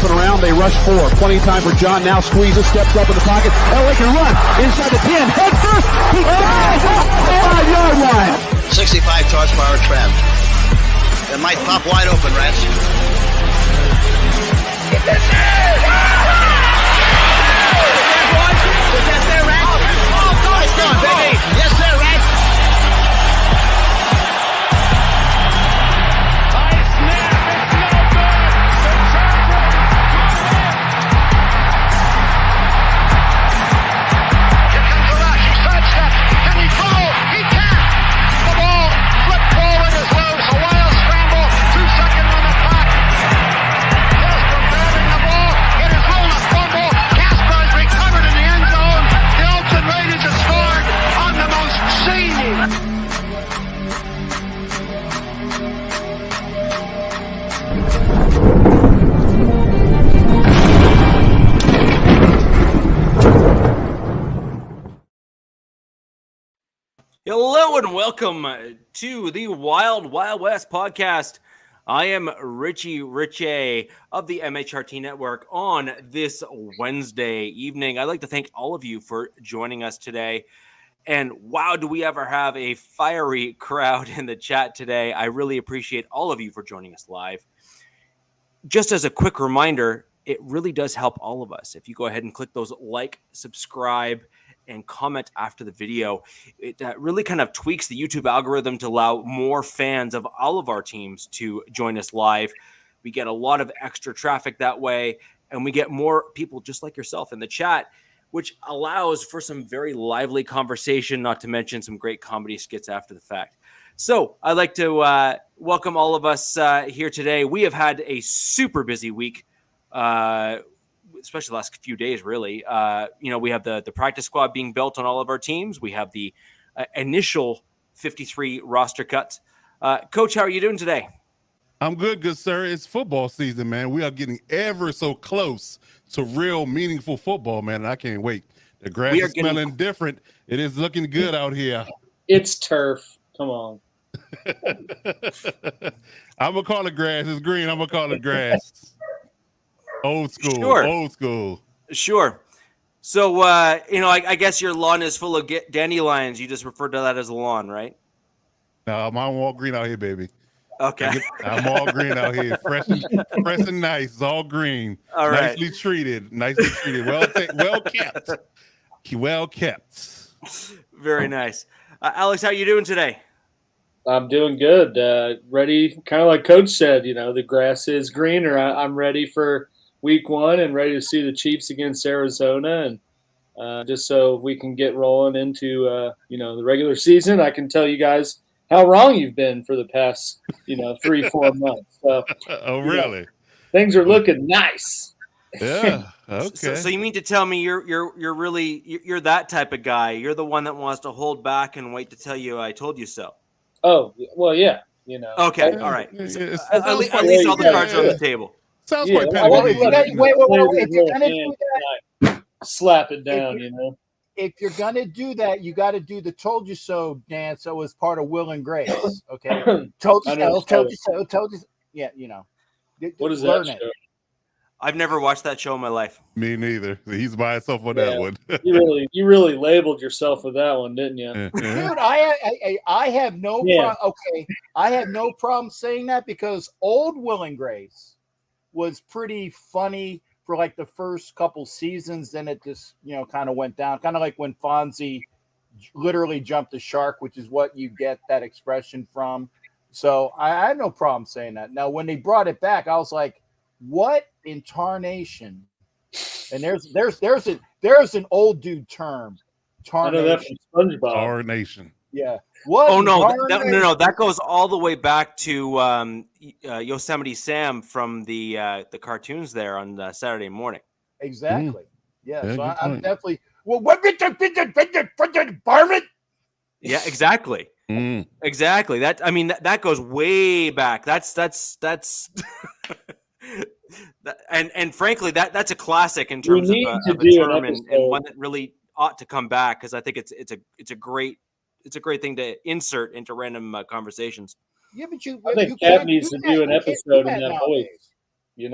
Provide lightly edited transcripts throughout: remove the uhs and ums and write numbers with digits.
Wrapping around, they rush 4. Plenty of time for John. Now squeezes, steps up in the pocket. LA can run inside the 10. Head first. He flies off the 5-yard line. 65 horsepower trap. It might pop wide open, Rats. Is that there, Rats? Oh, touchdown, baby! Yes, sir, Rats! High snap, it's no good! The Chargers Here comes the rush, he sidesteps, can he throw? He can! The ball flipped forward as loose, a wild scramble, 2 seconds on the clock. Casper grabbing the ball, it is ruled a fumble, Casper is recovered in the end zone, the Oakland Raiders have scored on the most seedy. Hello and welcome to the Wild Wild West podcast. I am Richie Richey of the MHRT Network on this Wednesday evening. I'd like to thank all of you for joining us today. And wow, do we ever have a fiery crowd in the chat today. I really appreciate all of you for joining us live. Just as a quick reminder, it really does help all of us. If you go ahead and click those like, subscribe, and comment after the video, it really kind of tweaks the YouTube algorithm to allow more fans of all of our teams to join us live. We get a lot of extra traffic that way, and we get more people just like yourself in the chat, which allows for some very lively conversation, not to mention some great comedy skits after the fact. So I'd like to welcome all of us here today. We have had a super busy week, especially the last few days, really. We have the practice squad being built on all of our teams. We have the initial 53 roster cuts. Coach, how are you doing today? I'm good, sir. It's football season, man. We are getting ever so close to real meaningful football, man. And I can't wait. The grass is smelling different. It is looking good out here. It's turf. Come on. I'm going to call it grass. It's green. I'm going to call it grass. Old school. Sure. Old school. Sure. So, I guess your lawn is full of dandelions. You just refer to that as a lawn, right? No, I'm all green out here, baby. Okay. I'm all green out here. Fresh and nice. It's all green. All right. Nicely treated. Well kept. Well kept. Very nice. Alex, how are you doing today? I'm doing good. Ready, kind of like Coach said, the grass is greener. I'm ready for week 1 and ready to see the Chiefs against Arizona. And just so we can get rolling into, the regular season, I can tell you guys how wrong you've been for the past, 3-4 months. So, oh, really? Things are looking nice. Yeah. Okay. So you mean to tell me you're really that type of guy? You're the one that wants to hold back and wait to tell you I told you so. Oh, well, yeah. Okay. All right. At least all the cards are on the table. Sounds quite wait. If you're gonna do that, slap it down. If you're gonna do that, you got to do the "told you so" dance. So as part of Will and Grace, okay? Told you so. Told you so. Told you. So. Yeah, What is learn that it. show? I've never watched that show in my life. Me neither. He's by himself on that one. you really labeled yourself with that one, didn't you? Dude, I have no problem. Okay, I have no problem saying that because old Will and Grace was pretty funny for like the first couple seasons. Then it just kind of went down, kind of like when Fonzie literally jumped the shark, which is what you get that expression from. So I had no problem saying that. Now when they brought it back, I was like, what in tarnation? And there's an old dude term. Tarnation. SpongeBob. Tarnation. Yeah. What? Oh no, that goes all the way back to Yosemite Sam from the cartoons there on Saturday morning. Exactly. Yeah. Yeah, So good I'm point. definitely varmint. Yeah, exactly. Exactly. That goes way back. That's and frankly that's a classic in terms of a term and one that really ought to come back because I think it's a great thing to insert into random conversations. Yeah, but I think Cat needs to do an episode in that voice. You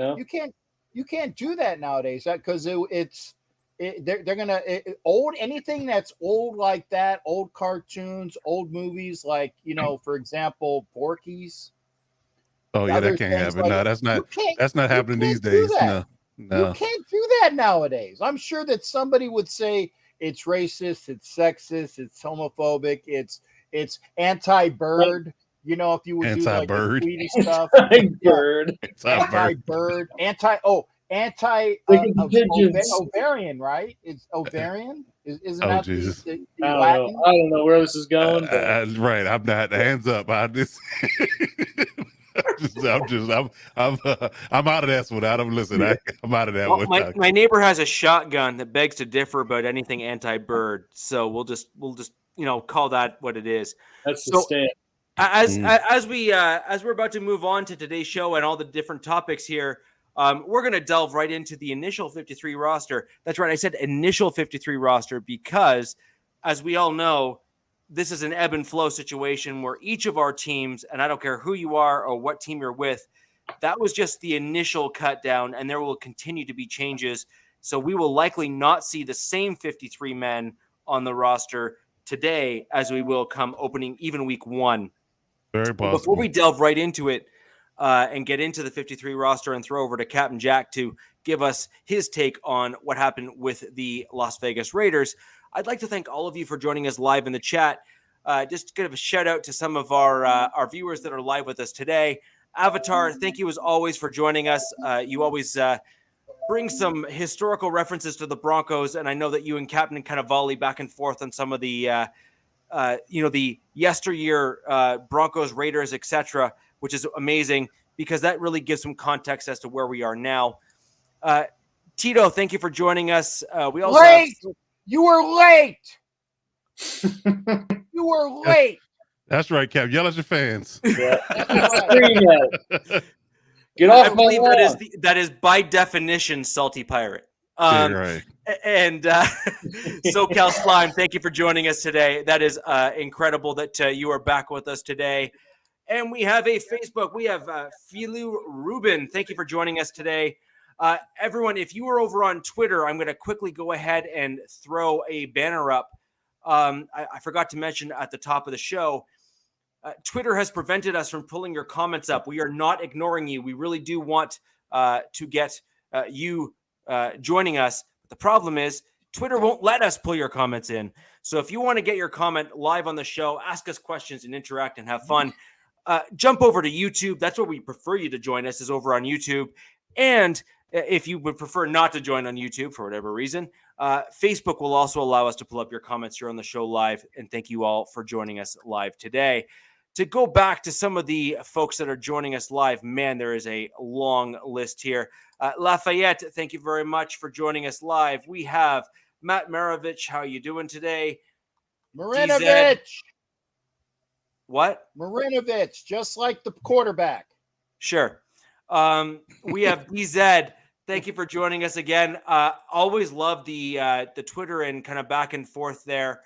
You can't do that nowadays because they're gonna old anything that's old like that, old cartoons, old movies, like for example, Porky's. Oh yeah, that can't happen. No, that's not happening these days. No. You can't do that nowadays. I'm sure that somebody would say it's racist, it's sexist, it's homophobic, it's anti-bird. If you would anti-bird. do like the stuff, anti-bird, ovarian, right? It's ovarian. Isn't that Jesus. the I don't know where this is going. Right, I'm not. Hands up. I'm out of that one. I'm out of that one. My neighbor has a shotgun that begs to differ about anything anti-bird, so we'll just call that what it is. That's the stand. As we're about to move on to today's show and all the different topics here, we're going to delve right into the initial 53 roster. That's right, I said initial 53 roster because, as we all know, this is an ebb and flow situation where each of our teams, and I don't care who you are or what team you're with, that was just the initial cut down, and there will continue to be changes. So we will likely not see the same 53 men on the roster today as we will come opening even week 1. Very possible. Before we delve right into it and get into the 53 roster and throw over to Captain Jack to give us his take on what happened with the Las Vegas Raiders, I'd like to thank all of you for joining us live in the chat. Just to give a shout out to some of our viewers that are live with us today. Avatar, thank you as always for joining us. You always bring some historical references to the Broncos, and I know that you and Captain kind of volley back and forth on some of the the yesteryear Broncos, Raiders, etc., which is amazing because that really gives some context as to where we are now. Tito, thank you for joining us. We also You were late. You were late. That's right, Cap. Yell at your fans. Yeah. Get off my lawn. That is by definition salty pirate. Right. And SoCal Slime, thank you for joining us today. That is incredible that you are back with us today. And we have a Facebook. We have Filu Rubin. Thank you for joining us today. Everyone, if you are over on Twitter, I'm going to quickly go ahead and throw a banner up. I forgot to mention at the top of the show, Twitter has prevented us from pulling your comments up. We are not ignoring you. We really do want to get you joining us. But the problem is Twitter won't let us pull your comments in. So if you want to get your comment live on the show, ask us questions and interact and have fun, jump over to YouTube. That's where we prefer you to join us, is over on YouTube. And if you would prefer not to join on YouTube for whatever reason, Facebook will also allow us to pull up your comments here on the show live. And thank you all for joining us live today. To go back to some of the folks that are joining us live, man, there is a long list here. Lafayette, thank you very much for joining us live. We have Matt Maravich. How are you doing today? Marinovich. What? Marinovich, just like the quarterback. Sure. We have DZ. Thank you for joining us again. Always love the Twitter and kind of back and forth there.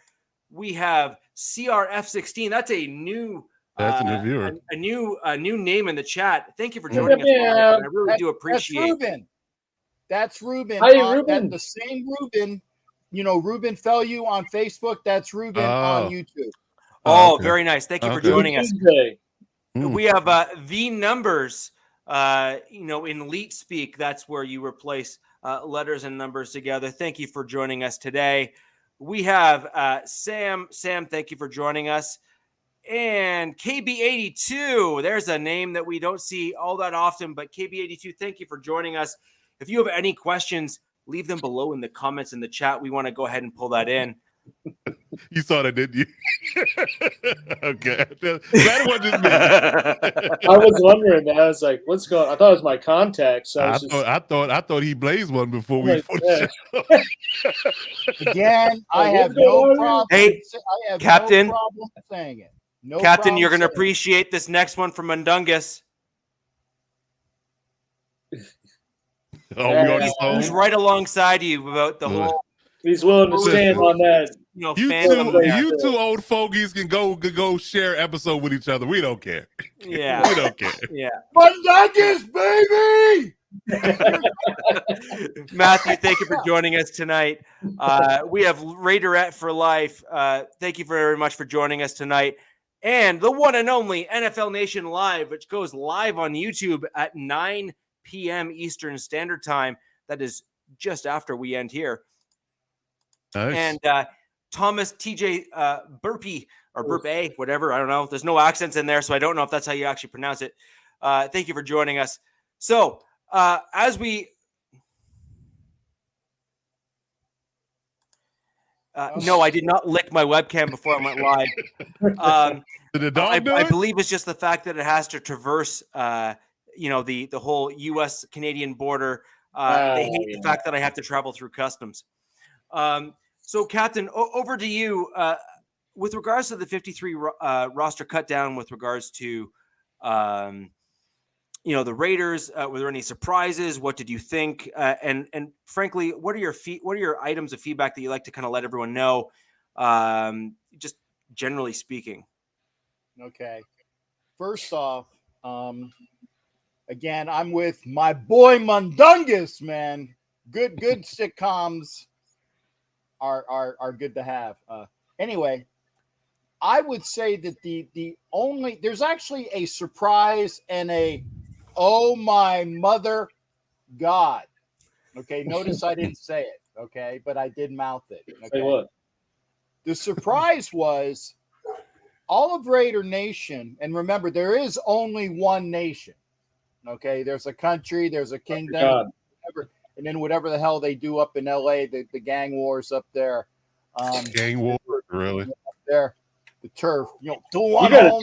We have CRF16. That's a new viewer. A new name in the chat. Thank you for joining us. I really do appreciate. That's Ruben. Hi, Ruben. The same Ruben. Ruben Fellew on Facebook. That's Ruben on YouTube. Oh, okay. Very nice. Thank you for joining us. Mm. We have the numbers. In elite speak, that's where you replace letters and numbers together. Thank you for joining us today. We have Sam. Sam, thank you for joining us. And KB82, there's a name that we don't see all that often, but KB82, thank you for joining us. If you have any questions, leave them below in the comments in the chat. We want to go ahead and pull that in. You saw that, didn't you? Okay. That wasn't just me. I was wondering that. I was like, what's going on? I thought it was my contact. So I thought he blazed one before we Again, I have no problem. Hey, I have Captain, no problem saying it. No Captain, you're going to saying appreciate this next one from Mundungus. He's right alongside you about the whole. He's willing to stand on that. You two old fogies can go share episode with each other. We don't care. Yeah. We don't care. Yeah. Mundungus, baby! Matthew, thank you for joining us tonight. We have Raiderette for life. Thank you very much for joining us tonight. And the one and only NFL Nation Live, which goes live on YouTube at 9 p.m. Eastern Standard Time. That is just after we end here. Nice. And Thomas TJ Burpee or Burpee, whatever. I don't know. There's no accents in there, so I don't know if that's how you actually pronounce it. Thank you for joining us. So as we no, I did not lick my webcam before I went live. Did the dog do I it? believe it's just the fact that it has to traverse, the whole U.S.-Canadian border. They hate the fact that I have to travel through customs. So, Captain, over to you. With regards to the 53 roster cut down, with regards to, the Raiders, were there any surprises? What did you think? And frankly, what are your items of feedback that you like to kind of let everyone know? Just generally speaking. Okay. First off, again, I'm with my boy Mundungus, man. Good sitcoms are good to have. Anyway, I would say that there's actually a surprise and a oh my mother God. Okay, notice I didn't say it, okay, but I did mouth it. Okay? Say what? The surprise was all of Raider Nation, and remember, there is only one nation. Okay, there's a country, there's a kingdom, and then whatever the hell they do up in LA, the gang wars up there. Gang war, really? Up there, the turf. You got a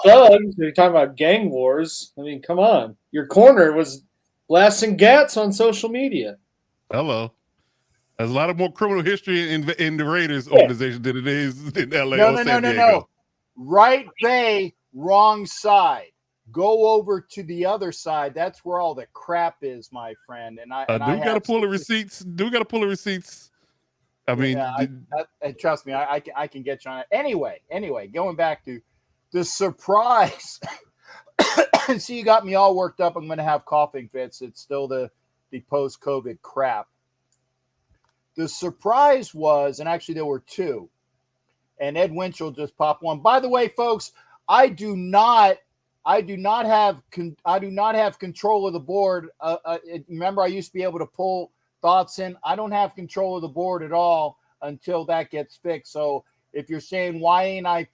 thugs. You're talking about gang wars. I mean, come on. Your corner was blasting gats on social media. Hello. There's a lot of more criminal history in the Raiders organization than it is in LA or San Diego. No. Right bay, wrong side. Go over to the other side. That's where all the crap is, my friend. And I got to pull the receipts. I mean, trust me, I can get you on it. Anyway, going back to the surprise. See, you got me all worked up. I'm going to have coughing fits. It's still the post-COVID crap. The surprise was, and actually there were two, and Ed Winchell just popped one. By the way, folks, I do not have control of the board. Remember, I used to be able to pull thoughts in. I don't have control of the board at all until that gets fixed. So if you're saying, why ain't I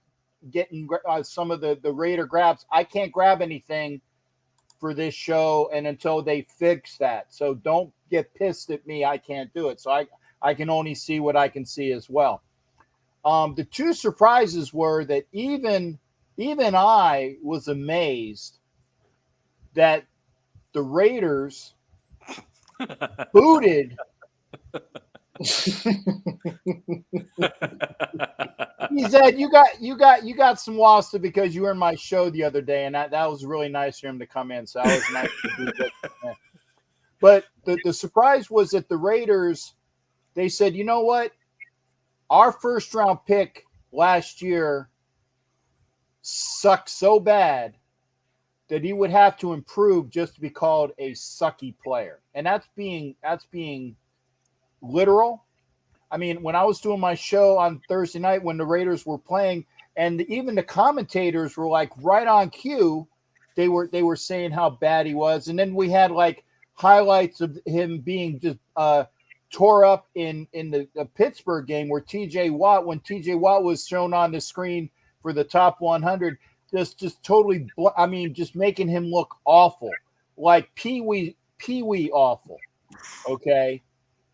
getting some of the Raider grabs, I can't grab anything for this show and until they fix that. So don't get pissed at me. I can't do it. So I can only see what I can see as well. The two surprises were that even I was amazed that the Raiders booted. He said, "You got some loss because you were in my show the other day, and that was really nice for him to come in. So that was nice to do that." But the surprise was that the Raiders, they said, "You know what? Our first round pick last year sucked so bad that he would have to improve just to be called a sucky player." And that's being literal. I mean, when I was doing my show on Thursday night when the Raiders were playing, and even the commentators were like right on cue, they were saying how bad he was. And then we had like highlights of him being just tore up in the Pittsburgh game where TJ Watt was shown on the screen for the top 100, just totally, just making him look awful, like Pee-wee awful. Okay.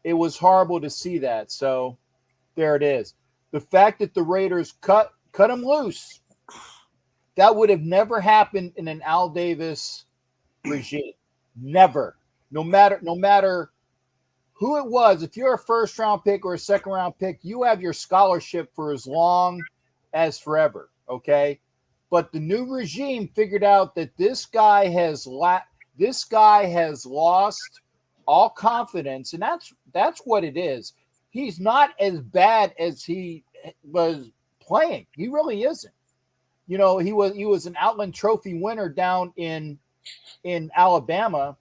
It was horrible to see that. So there it is. The fact that the Raiders cut him loose, that would have never happened in an Al Davis regime. Never. No matter who it was, if you're a first round pick or a second round pick, you have your scholarship for as long as forever. Okay. But the new regime figured out that this guy has lost all confidence, and that's what it is. He's not as bad as he was playing. He really isn't. You know, he was an Outland Trophy winner down in Alabama,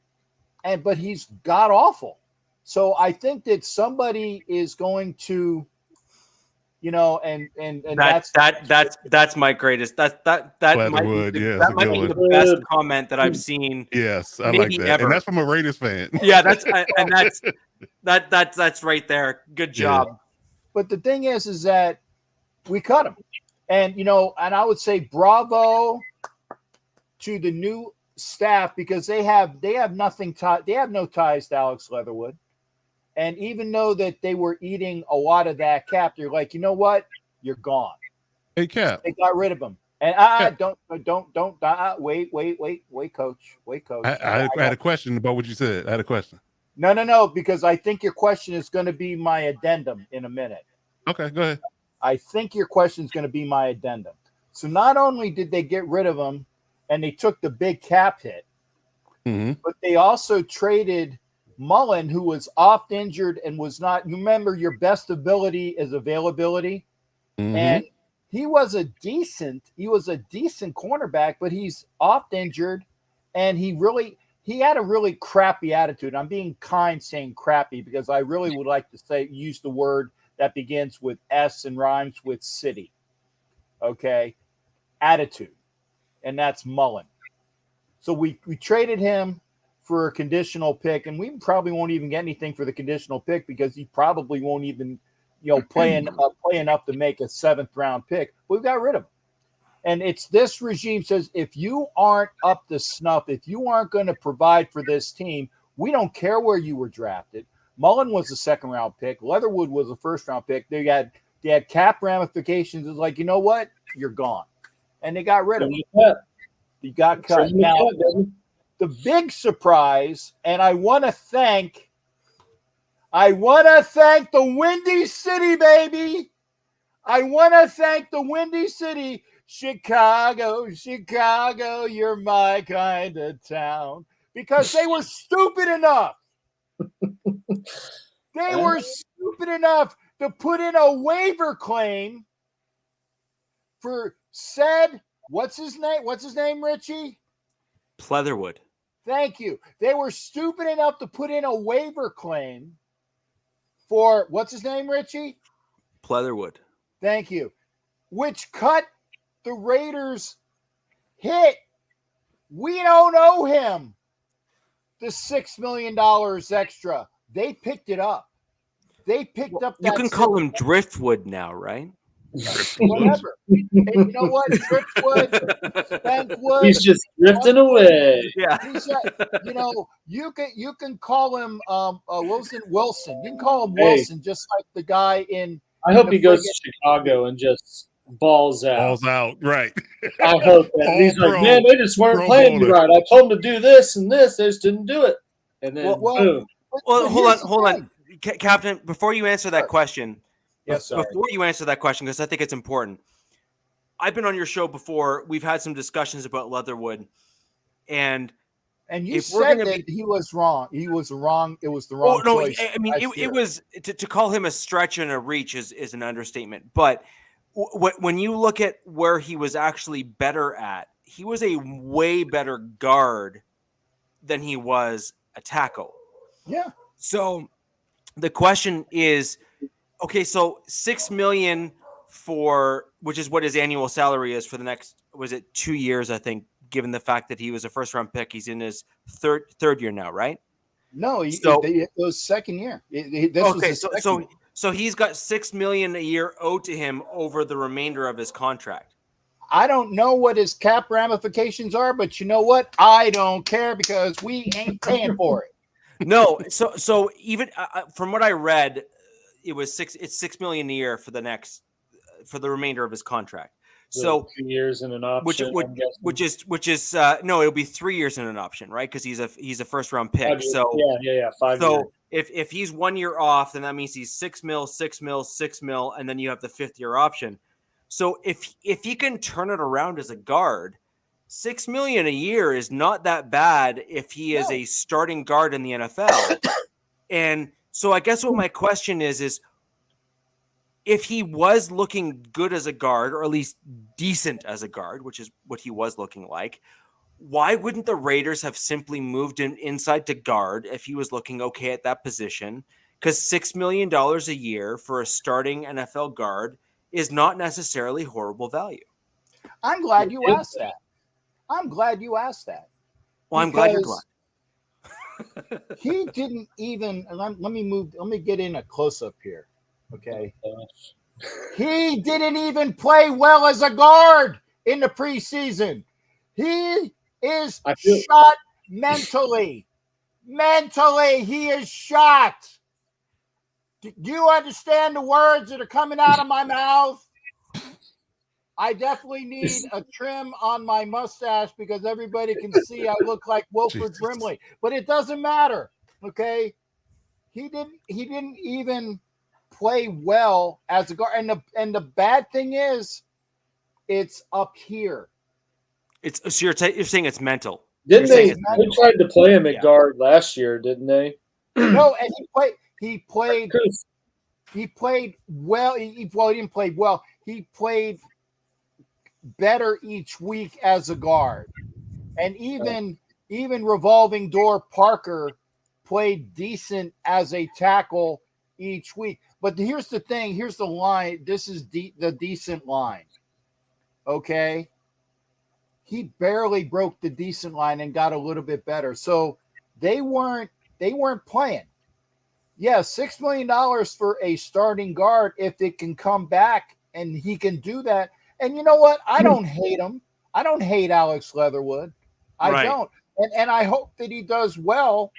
but he's god awful. So I think that somebody is going to, and that's my greatest. That might be the best comment that I've seen. Yes, I like that, ever. And that's from a Raiders fan. Yeah, that's right there. Good job. Yeah. But the thing is that we cut him, and and I would say bravo to the new staff because they have nothing. They have no ties to Alex Leatherwood. And even though that they were eating a lot of that cap, they're like, you know what? You're gone. Hey, Cap. They got rid of him. And don't wait, coach. Wait, coach. I had a question about what you said. I had a question. No, because I think your question is going to be my addendum in a minute. Okay, go ahead. I think your question is going to be my addendum. So not only did they get rid of him and they took the big cap hit, but they also traded Mullen, who was oft injured and was not, you remember your best ability is availability. And he was a decent cornerback, but he's oft injured and he had a really crappy attitude. I'm being kind saying crappy because I really would like to use the word that begins with S and rhymes with city. Okay. Attitude. And that's Mullen. So we traded him for a conditional pick, and we probably won't even get anything for the conditional pick because he probably won't even, play enough to make a 7th round pick. But we got rid of him. And it's this regime says, if you aren't up to snuff, if you aren't going to provide for this team, we don't care where you were drafted. Mullen was a 2nd round pick. Leatherwood was a 1st round pick. They had cap ramifications. It's like, you know what? You're gone. And they got rid of him. He got cut. Now, the big surprise, and I want to thank the Windy City, baby. I want to thank the Windy City. Chicago, you're my kind of town. Because they were stupid enough. They were stupid enough to put in a waiver claim for said, what's his name, Richie? Pleatherwood. Thank you. They were stupid enough to put in a waiver claim for, what's his name, Richie? Pleatherwood. Thank you. Which cut the Raiders hit. We don't owe him the $6 million extra. They picked it up. They picked up that. You can call him Driftwood now, right? Whatever. And you know what? Driftwood, Spankwood. He's just drifting away. Yeah. You can call him Wilson. You can call him Wilson, just like the guy in. I hope he goes to Chicago and just balls out. Balls out, right. I hope that. He's like, man, they just weren't playing me right. I told him to do this and this. They just didn't do it. And then boom. Well, hold on. Captain, before you answer that question. Yes, sir. Before you answer that question, because I think it's important. I've been on your show before. We've had some discussions about Leatherwood. And you said that he was wrong. He was wrong. It was the wrong choice. I mean, it was to call him a stretch and a reach is an understatement. But when you look at where he was actually better at, he was a way better guard than he was a tackle. Yeah. So the question is, okay, so $6 million for, which is what his annual salary is for the next, was it 2 years, I think, given the fact that he was a 1st round pick. He's in his third year now, right? No, it was 2nd year. So he's got $6 million a year owed to him over the remainder of his contract. I don't know what his cap ramifications are, but you know what? I don't care because we ain't paying for it. No, so even from what I read, it's $6 million a year for the remainder of his contract. So 2 years and an option, which is no, it'll be 3 years and an option, right? Because he's a 1st round pick. 5 years. So 5 years. If he's 1 year off, then that means he's $6 million, and then you have the 5th year option. So if he can turn it around as a guard, $6 million a year is not that bad if he is a starting guard in the NFL. And so I guess what my question is if he was looking good as a guard, or at least decent as a guard, which is what he was looking like, why wouldn't the Raiders have simply moved him inside to guard if he was looking okay at that position? Because $6 million a year for a starting NFL guard is not necessarily horrible value. I'm glad you asked that. Well, I'm glad you're glad. He didn't even. Let me get in a close up here. Okay. He didn't even play well as a guard in the preseason. He is shot mentally. Mentally, he is shot. Do you understand the words that are coming out of my mouth? I definitely need a trim on my mustache because everybody can see I look like Wilford Brimley. But it doesn't matter. Okay. He didn't even play well as a guard. And the bad thing is it's up here. So you're saying it's mental. Didn't they tried to play him at guard last year, didn't they? No, and he played well. He didn't play well. He played better each week as a guard. And even revolving door Parker played decent as a tackle each week. But here's the thing. Here's the line. This is the decent line. Okay. He barely broke the decent line and got a little bit better. So they weren't playing. Yeah, $6 million for a starting guard if it can come back and he can do that. And you know what? I don't hate him. I don't hate Alex Leatherwood. I don't. And I hope that he does well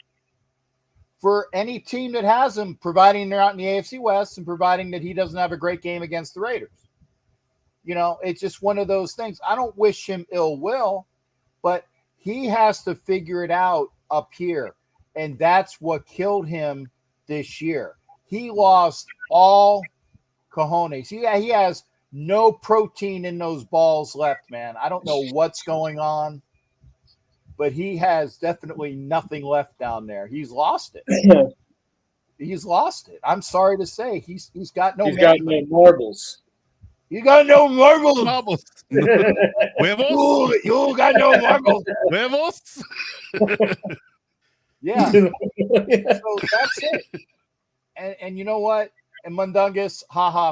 for any team that has him, providing they're out in the AFC West and providing that he doesn't have a great game against the Raiders. You know, it's just one of those things. I don't wish him ill will, but he has to figure it out up here. And that's what killed him this year. He lost all cojones. He has no protein in those balls left, man. I don't know what's going on, but he has definitely nothing left down there. He's lost it. He's lost it. I'm sorry to say he's got no marbles. You got no marbles. Huevos? You got no marbles. Huevos? Yeah. So that's it. And you know what? And Mundungus,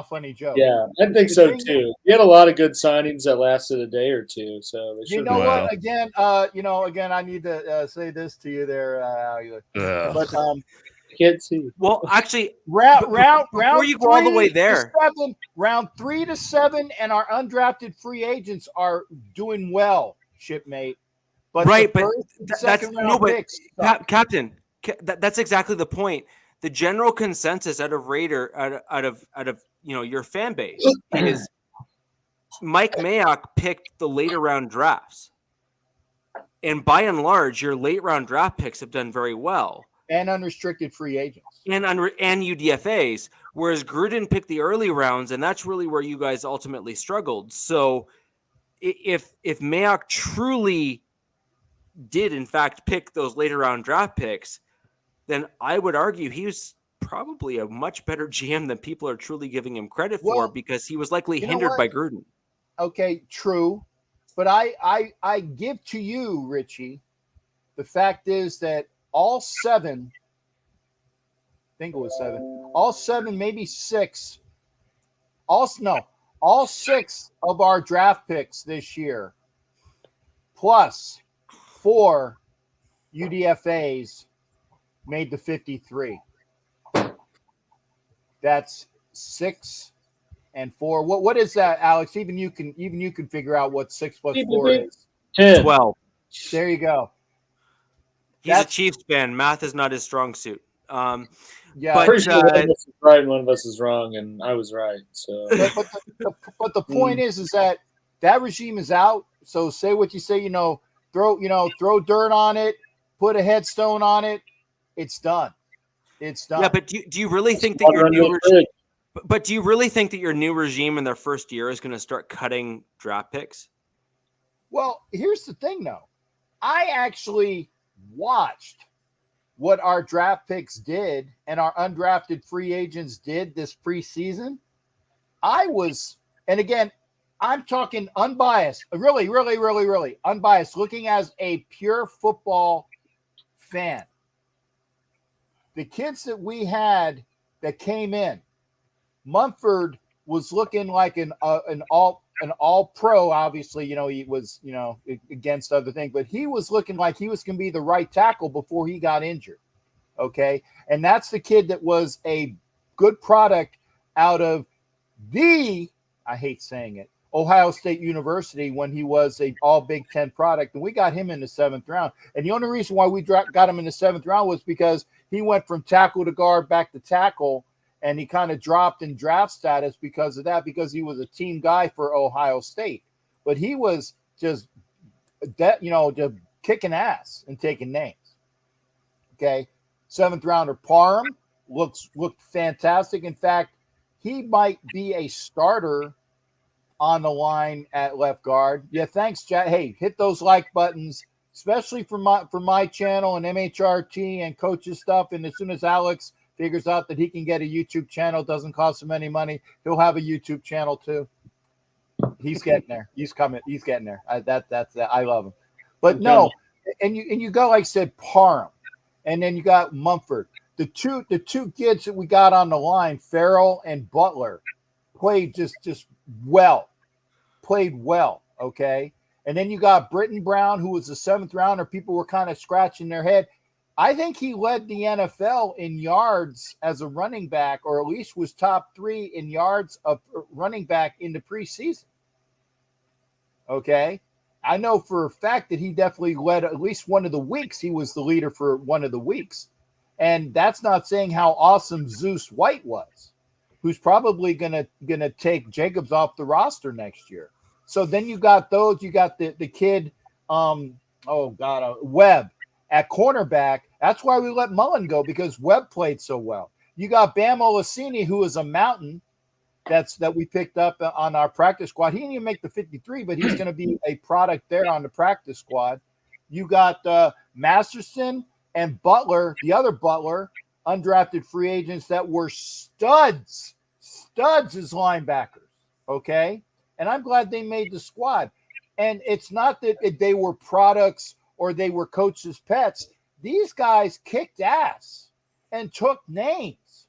funny joke. Yeah, I think so too. He had a lot of good signings that lasted a day or two. So you know what? Again, I need to say this to you there, but can't see. Well, actually, round before you go all the way there, round 3 to 7, and our undrafted free agents are doing well, shipmate. But Captain, that's exactly the point. The general consensus out of your fan base is Mike Mayock picked the later round drafts, and by and large, your late round draft picks have done very well. And unrestricted free agents. And UDFAs, whereas Gruden picked the early rounds, and that's really where you guys ultimately struggled. So if Mayock truly did, in fact, pick those later round draft picks, then I would argue he was probably a much better GM than people are truly giving him credit for, because he was likely hindered by Gruden. Okay, true. But I give to you, Richie, the fact is that all 7, maybe 6, all 6 of our draft picks this year, plus 4 UDFAs, made the 53. That's 6 and 4. What is that, Alex? Even you can figure out what 6 plus 4 is. 12. There you go. He's a Chiefs fan. Math is not his strong suit. Yeah, but one of us is right and one of us is wrong, and I was right. So, but the point is that regime is out. So say what you say. Throw dirt on it, put a headstone on it. It's done. It's done. Yeah, but do you really think that your new regime? But do you really think that your new regime in their first year is going to start cutting draft picks? Well, here's the thing, though. I actually watched what our draft picks did and our undrafted free agents did this preseason. And again, I'm talking unbiased, really, really, really, really unbiased, looking as a pure football fan. The kids that we had that came in, Mumford was looking like an all pro. Obviously, he was, against other things, but he was looking like he was going to be the right tackle before he got injured. Okay. And that's the kid that was a good product out of I hate saying it, Ohio State University, when he was a all Big Ten product. And we got him in the 7th round. And the only reason why we got him in the 7th round was because he went from tackle to guard back to tackle, and he kind of dropped in draft status because of that, because he was a team guy for Ohio State. But he was just kicking ass and taking names. Okay. 7th rounder Parham looked fantastic. In fact, he might be a starter on the line at left guard. Yeah, thanks, Jack. Hey, hit those like buttons, especially for my channel and MHRT and coaches stuff. And as soon as Alex figures out that he can get a YouTube channel, doesn't cost him any money, he'll have a YouTube channel too. He's getting there. He's coming. He's getting there. That's I love him. But no, and you got, like I said, Parham, and then you got Mumford. The two kids that we got on the line, Farrell and Butler, played well. Okay. And then you got Britton Brown, who was the 7th rounder. People were kind of scratching their head. I think he led the NFL in yards as a running back, or at least was top 3 in yards of running back in the preseason. Okay. I know for a fact that he definitely led at least one of the weeks. He was the leader for one of the weeks. And that's not saying how awesome Zeus White was, who's probably gonna take Jacobs off the roster next year. So then you got those. You got the kid, Webb at cornerback. That's why we let Mullen go, because Webb played so well. You got Bam Olaseni, who is a mountain that we picked up on our practice squad. He didn't even make the 53, but he's going to be a product there on the practice squad. You got Masterson and Butler, the other Butler, undrafted free agents that were studs as linebackers, okay? And I'm glad they made the squad. And it's not that they were products or they were coaches' pets. These guys kicked ass and took names.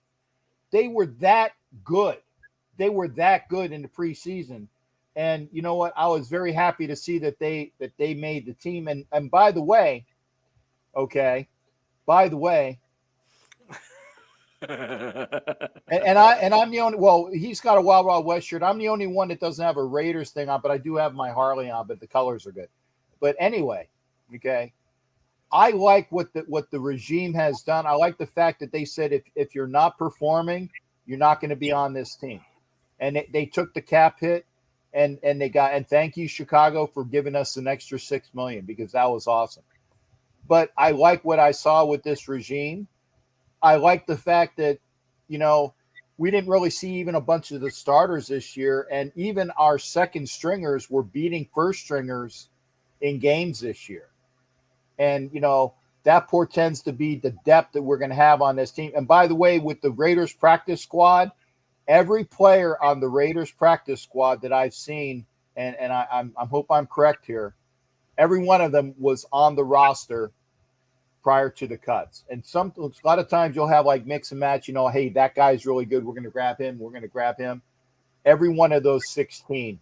They were that good. They were that good in the preseason. And you know what? I was very happy to see that they made the team. And by the way, and I'm the only, well, he's got a Wild Wild West shirt. I'm the only one that doesn't have a Raiders thing on, but I do have my Harley on, but the colors are good. But anyway, okay. I like what the regime has done. I like the fact that they said if you're not performing, you're not going to be on this team. And they took the cap hit, and thank you, Chicago, for giving us an extra $6 million, because that was awesome. But I like what I saw with this regime. I like the fact that, we didn't really see even a bunch of the starters this year, and even our second stringers were beating first stringers in games this year. And, that portends to be the depth that we're going to have on this team. And by the way, with the Raiders practice squad, every player on the Raiders practice squad that I've seen, and I hope I'm correct here, every one of them was on the roster prior to the cuts. And a lot of times you'll have like mix and match, hey, that guy's really good, we're going to grab him. Every one of those 16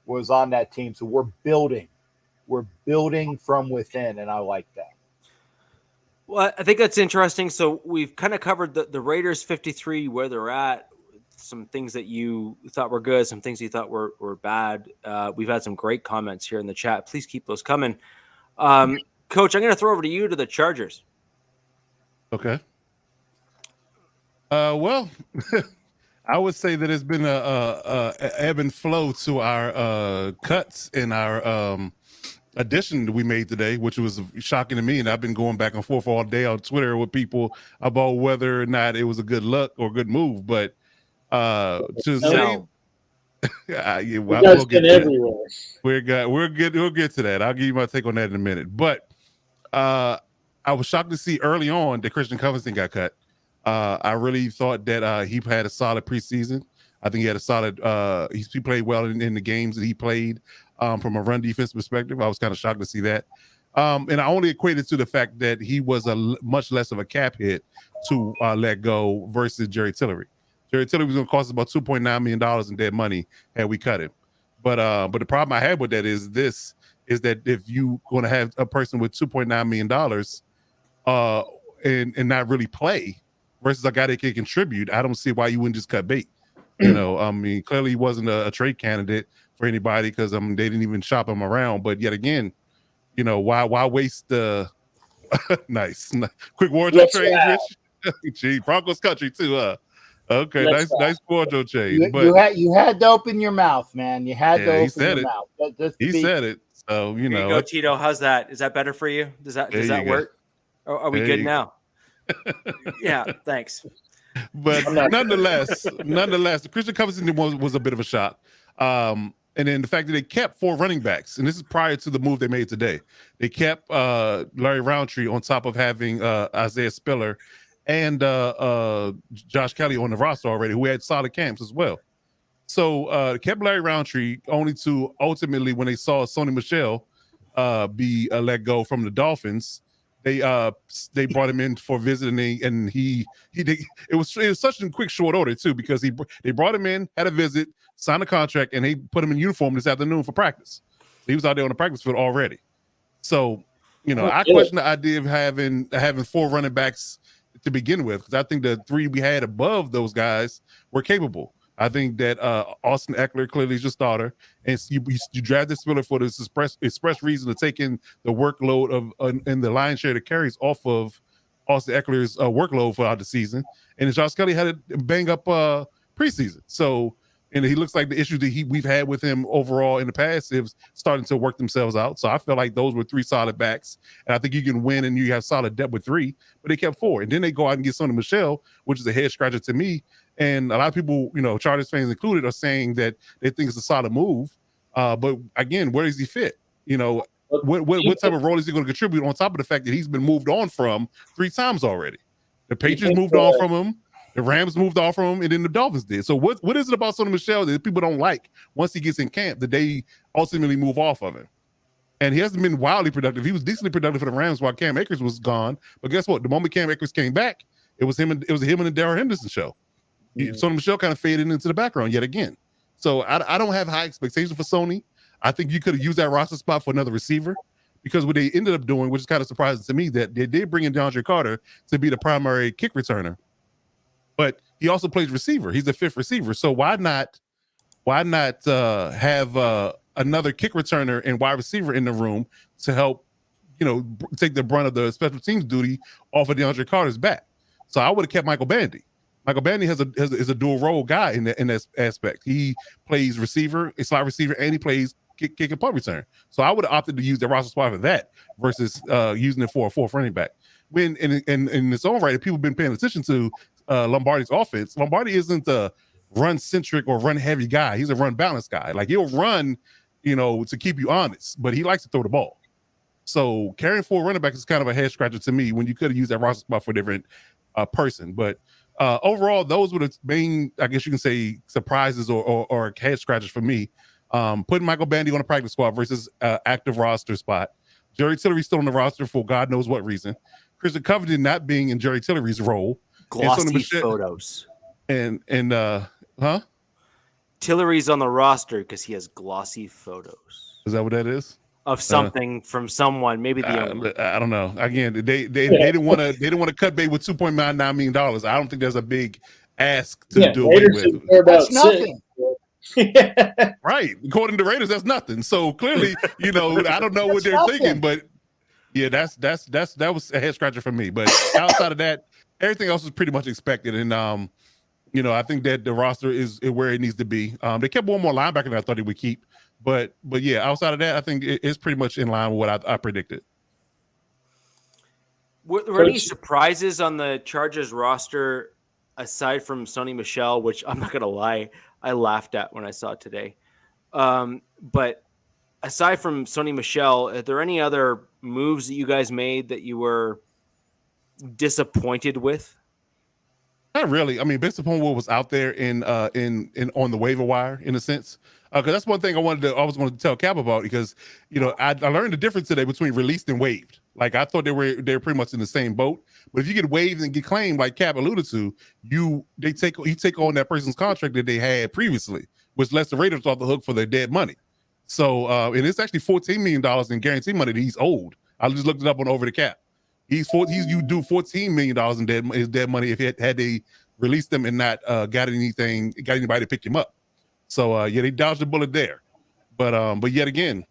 was on that team. So we're building from within, and I like that. Well, I think that's interesting. So we've kind of covered the Raiders 53, where they're at, some things that you thought were good, some things you thought were bad. We've had some great comments here in the chat. Please keep those coming. Coach, I'm going to throw over to you to the Chargers. Okay. Well, I would say that it's been a ebb and flow to our cuts and our addition that we made today, which was shocking to me. And I've been going back and forth all day on Twitter with people about whether or not it was a good look or good move. But we'll get everywhere. We'll get to that. I'll give you my take on that in a minute. But I was shocked to see early on that Christian Covington got cut. I really thought that he had a solid preseason. I think he had a solid. He played well in the games that he played. From a run defense perspective, I was kind of shocked to see that. And I only equated to the fact that he was much less of a cap hit to let go versus Jerry Tillery. Jerry Tillery was going to cost us about $2.9 million in dead money had we cut him. But the problem I had with that is that if you going to have a person with $2.9 million and not really play versus a guy that can contribute, I don't see why you wouldn't just cut bait. I mean, clearly he wasn't a trade candidate for anybody because they didn't even shop him around. But yet again, why waste the nice quick wardrobe change, Rich? Gee, Broncos country too, Okay, nice wardrobe change. You had to open your mouth, man. You had to open your mouth. He said it. So Here you go, Tito. How's that? Is that better for you? Does that work? Or are we good now? Yeah, thanks. But nonetheless, the Christian Covington was a bit of a shock. And then the fact that they kept 4 running backs, and this is prior to the move they made today. They kept Larry Roundtree on top of having Isaiah Spiller and Josh Kelly on the roster already, who had solid camps as well. So kept Larry Roundtree only to ultimately, when they saw Sony Michel be let go from the Dolphins, they brought him in for a visit, and he did. It was such a quick, short order too, because they brought him in, had a visit, signed a contract, and they put him in uniform this afternoon for practice. He was out there on the practice field already. So, I question the idea of having 4 running backs to begin with, because I think the 3 we had above those guys were capable. I think that Austin Eckler clearly is your starter, and you drafted Spiller for this express reason to take in the workload of and the lion's share of the carries off of Austin Eckler's workload throughout the season. And Josh Kelly had a bang up preseason, so and he looks like the issues that we've had with him overall in the past is starting to work themselves out. So I feel like those were 3 solid backs, and I think you can win and you have solid depth with 3. But they kept 4, and then they go out and get Sony Michel, which is a head scratcher to me. And a lot of people, Chargers fans included, are saying that they think it's a solid move. But again, where does he fit? What type of role is he going to contribute on top of the fact that he's been moved on from 3 times already? The Patriots moved on from him. The Rams moved off from him, and then the Dolphins did. So what is it about Sony Michel that people don't like once he gets in camp that they ultimately move off of him? And he hasn't been wildly productive. He was decently productive for the Rams while Cam Akers was gone. But guess what? The moment Cam Akers came back, it was him and the Darrell Henderson show. Sony Michel kind of faded into the background yet again. So I don't have high expectations for Sony. I think you could have used that roster spot for another receiver, because what they ended up doing, which is kind of surprising to me, that they did bring in DeAndre Carter to be the primary kick returner. But he also plays receiver. He's the 5th receiver. So why not have another kick returner and wide receiver in the room to help, take the brunt of the special teams duty off of DeAndre Carter's back? So I would have kept Michael Bandy. Michael Bandy is a dual role guy in that aspect. He plays receiver, a slot receiver, and he plays kick and punt return. So I would have opted to use the roster spot for that versus using it for a 4th running back. When in its own right, if people have been paying attention to Lombardi's offense, Lombardi isn't a run-centric or run-heavy guy. He's a run-balanced guy. Like, he'll run, to keep you honest, but he likes to throw the ball. So carrying 4 running backs is kind of a head-scratcher to me when you could have used that roster spot for a different person. But overall, those were the main, I guess you can say, surprises or head-scratchers for me. Putting Michael Bandy on a practice squad versus active roster spot. Jerry Tillery still on the roster for God knows what reason. Christian Covington not being in Jerry Tillery's role. Glossy photos. And Tillery's on the roster because he has glossy photos. Is that what that is? Of something from someone, maybe the owner. I don't know. Again, they didn't want to cut bait with $2.9 million. I don't think there's a big ask to do away with. That's nothing. Right. According to Raiders, that's nothing. So clearly, I don't know what they're thinking, but yeah, that was a head scratcher for me. But outside of that, everything else was pretty much expected. And I think that the roster is where it needs to be. They kept one more linebacker than I thought they would keep. But yeah, outside of that, I think it's pretty much in line with what I predicted. Were there any surprises on the Chargers roster aside from Sony Michel, which I'm not going to lie, I laughed at when I saw it today. But aside from Sony Michel, are there any other moves that you guys made that you were disappointed with? Not really. I mean, based upon what was out there in on the waiver wire, in a sense, because that's one thing I was going to tell Cap about, because I learned the difference today between released and waived. Like, I thought they were pretty much in the same boat, but if you get waived and get claimed, like Cap alluded to, you take on that person's contract that they had previously, which lets the Raiders off the hook for their dead money. So, and it's actually $14 million in guaranteed money that he's owed. I just looked it up on Over the Cap. You do $14 million in dead money if had they released them and not got anybody to pick him up. So they dodged the bullet there. But yet again,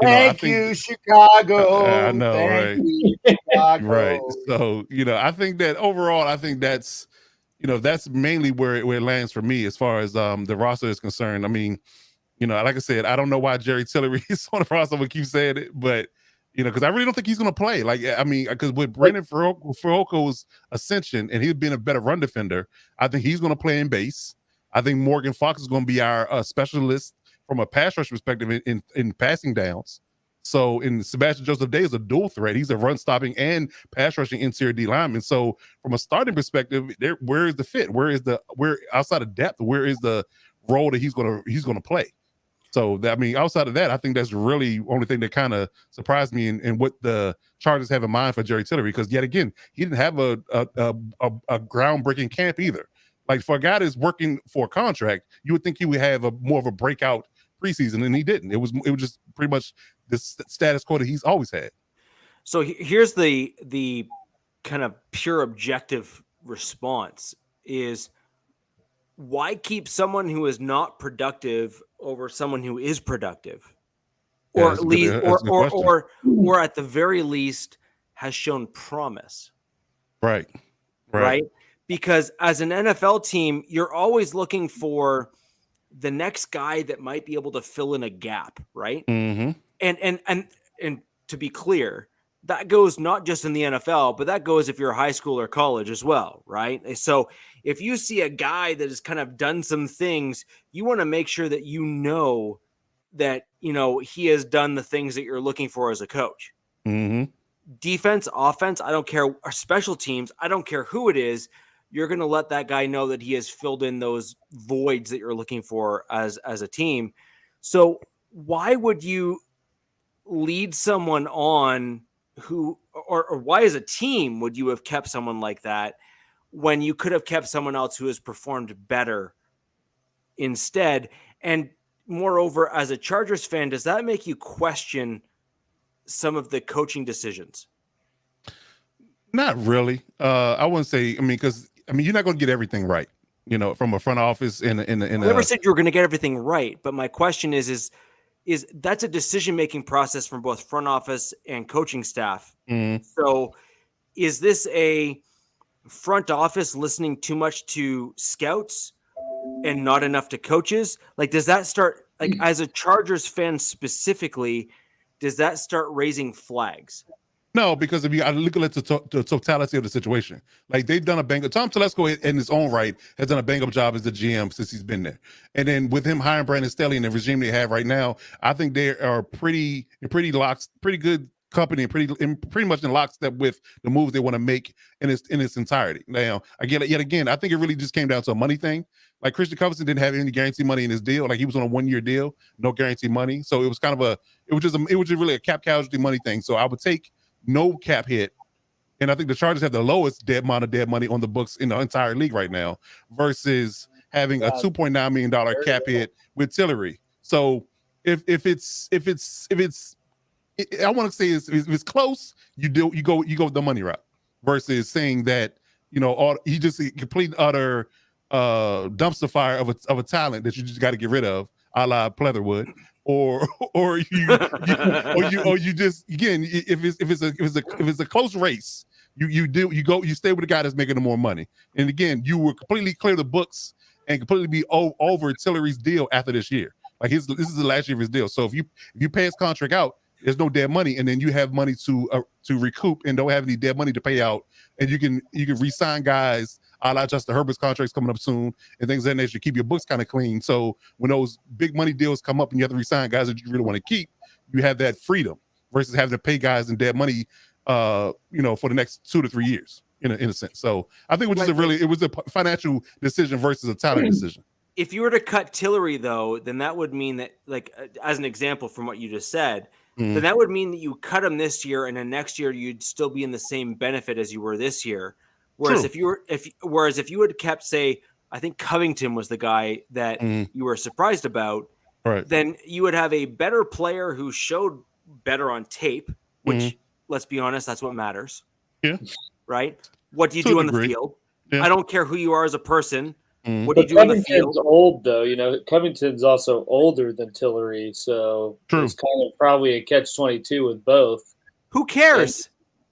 Thank you, Chicago. I know, Thank right? you, Chicago. Right. So I think that overall, that's that's mainly where it lands for me as far as the roster is concerned. I mean, like I said, I don't know why Jerry Tillery is on the roster. We keep saying it, but because I really don't think he's going to play. Like, I mean, because with Brendan Fioco's ascension and he's been a better run defender, I think he's going to play in base. I think Morgan Fox is going to be our specialist from a pass rush perspective in passing downs. So, in Sebastian Joseph Day is a dual threat. He's a run stopping and pass rushing interior D lineman. So, from a starting perspective, where is the fit? Where outside of depth? Where is the role that he's going to play? So, I mean, outside of that, I think that's really the only thing that kind of surprised me in what the Chargers have in mind for Jerry Tillery, because yet again, he didn't have a groundbreaking camp either. Like, for a guy that's working for a contract, you would think he would have more of a breakout preseason, and he didn't. It was just pretty much the status quo that he's always had. So here's the kind of pure objective response is, why keep someone who is not productive over someone who is productive, or at least, or at the very least has shown promise? Right. Because as an NFL team, you're always looking for the next guy that might be able to fill in a gap, right? Mm-hmm. And to be clear, that goes not just in the NFL, but that goes if you're a high school or college as well, right? So if you see a guy that has kind of done some things, you want to make sure that that he has done the things that you're looking for as a coach. Mm-hmm. Defense, offense, I don't care, or special teams, I don't care who it is. You're going to let that guy know that he has filled in those voids that you're looking for as a team. So why would you lead someone on who, or why as a team would you have kept someone like that when you could have kept someone else who has performed better instead? And moreover, as a Chargers fan, does that make you question some of the coaching decisions? Not really. I wouldn't say. I mean, because you're not going to get everything right. From a front office in I never said you were going to get everything right, but my question is that's a decision-making process from both front office and coaching staff. Mm-hmm. So is this a front office listening too much to scouts and not enough to coaches? Like, does that start, like, as a Chargers fan specifically, does that start raising flags? No, because if you look at the totality of the situation, like, they've done a bang up. Tom Telesco in his own right has done a bang up job as the GM since he's been there. And then with him hiring Brandon Staley and the regime they have right now, I think they are pretty good company and pretty much in lockstep with the moves they want to make in its entirety. Now, yet again, I think it really just came down to a money thing. Like, Christian Covington didn't have any guarantee money in his deal. Like, he was on a 1-year deal, no guarantee money. So it was kind of it was just really a cap casualty money thing. So I would take no cap hit, and I think the Chargers have the lowest amount of dead money on the books in the entire league right now, versus having a $2.9 million cap hit with Tillery. So if it's I want to say if it's close, you go with the money route, versus saying that he just a complete utter dumpster fire of a talent that you just got to get rid of, a la Pleatherwood. Or you just, again, if it's a close race, you stay with the guy that's making the more money. And again, you will completely clear the books and completely be over Tillery's deal after this year. Like, this is the last year of his deal. So if you pay his contract out, there's no dead money, and then you have money to recoup and don't have any dead money to pay out, and you can re-sign guys, a la Justin Herbert's contract's coming up soon, and things of that nature. Keep your books kind of clean. So when those big money deals come up and you have to re-sign guys that you really want to keep, you have that freedom versus having to pay guys in dead money, for the next 2 to 3 years. in a sense. So I think it was a financial decision versus a talent decision. If you were to cut Tillery, though, then that would mean that, like, as an example from what you just said, then that would mean that you cut him this year, and then next year you'd still be in the same benefit as you were this year. Whereas if you had kept, say, I think Covington was the guy that you were surprised about, right? Then you would have a better player who showed better on tape, which, let's be honest, that's what matters. Yeah. Right? What do you do on the field? Yeah. I don't care who you are as a person. What But do you do on the field? Covington's old, though. You know, Covington's also older than Tillery, so it's kind of probably a catch-22 with both. Who cares?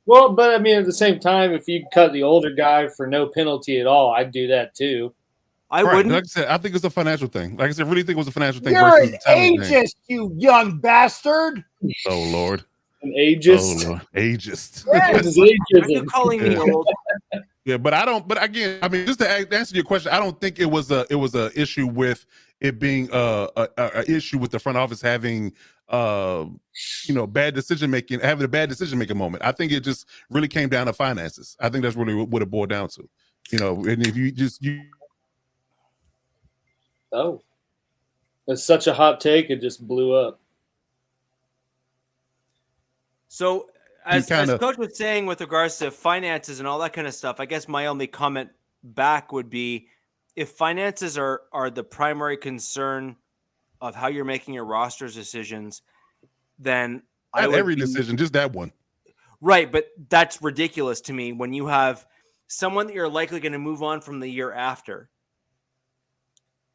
But I mean, at the same time, if you cut the older guy for no penalty at all, I'd do that too. I wouldn't. Like I said, I think it's a financial thing. Like I said, really think it was a financial thing. You're versus an talent thing. ageist, you young bastard. Oh Lord. An ageist. Oh Lord. Ageist. Yes. This is ageism. Are you calling me old? Yeah, but I don't. But again, I mean, just to answer your question, I don't think it was a issue with it being a issue with the front office having bad decision making, having a bad decision making moment. I think it just really came down to finances. I think that's really what it boiled down to. And if you Oh, it's such a hot take; it just blew up. So, as Coach was saying with regards to finances and all that kind of stuff, I guess my only comment back would be, if finances are the primary concern of how you're making your roster's decisions, then not every decision, just that one. Right, but that's ridiculous to me when you have someone that you're likely going to move on from the year after,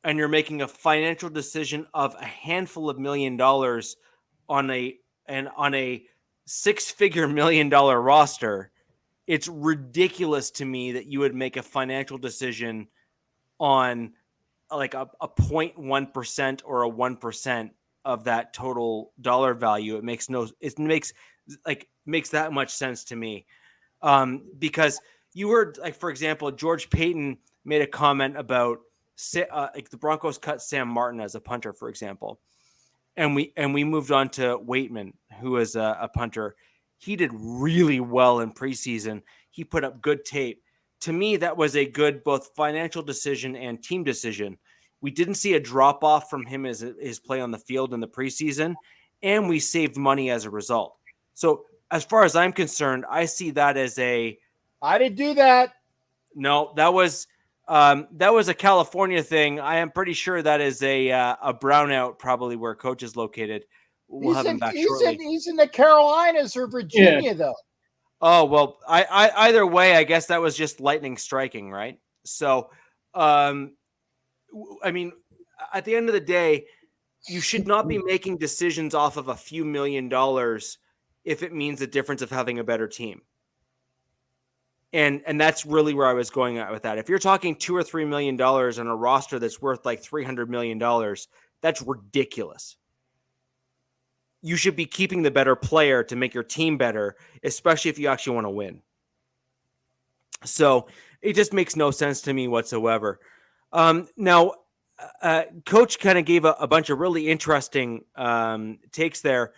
and you're making a financial decision of a handful of $1 million on a $6-figure $1 million roster. It's ridiculous to me that you would make a financial decision on like a 0.1% or a 1% of that total dollar value. It makes that much sense to me. Because you heard, like, for example, George Payton made a comment about like the Broncos cut Sam Martin as a punter, for example. And we moved on to Waitman, who is a punter. He did really well in preseason. He put up good tape. To me, that was a good both financial decision and team decision. We didn't see a drop off from him as his play on the field in the preseason, and we saved money as a result. So as far as I'm concerned, I see that as I didn't do that. No, that was a California thing. I am pretty sure that is a brownout, probably where Coach is located. We'll have him back shortly. He's in the Carolinas or Virginia, though. Oh, well, I either way, I guess that was just lightning striking, right? So, I mean, at the end of the day, you should not be making decisions off of a few $1 million if it means the difference of having a better team. And that's really where I was going at with that. If you're talking $2 or $3 million on a roster that's worth like $300 million, that's ridiculous. You should be keeping the better player to make your team better, especially if you actually want to win. So it just makes no sense to me whatsoever. Now, Coach kind of gave a bunch of really interesting takes there.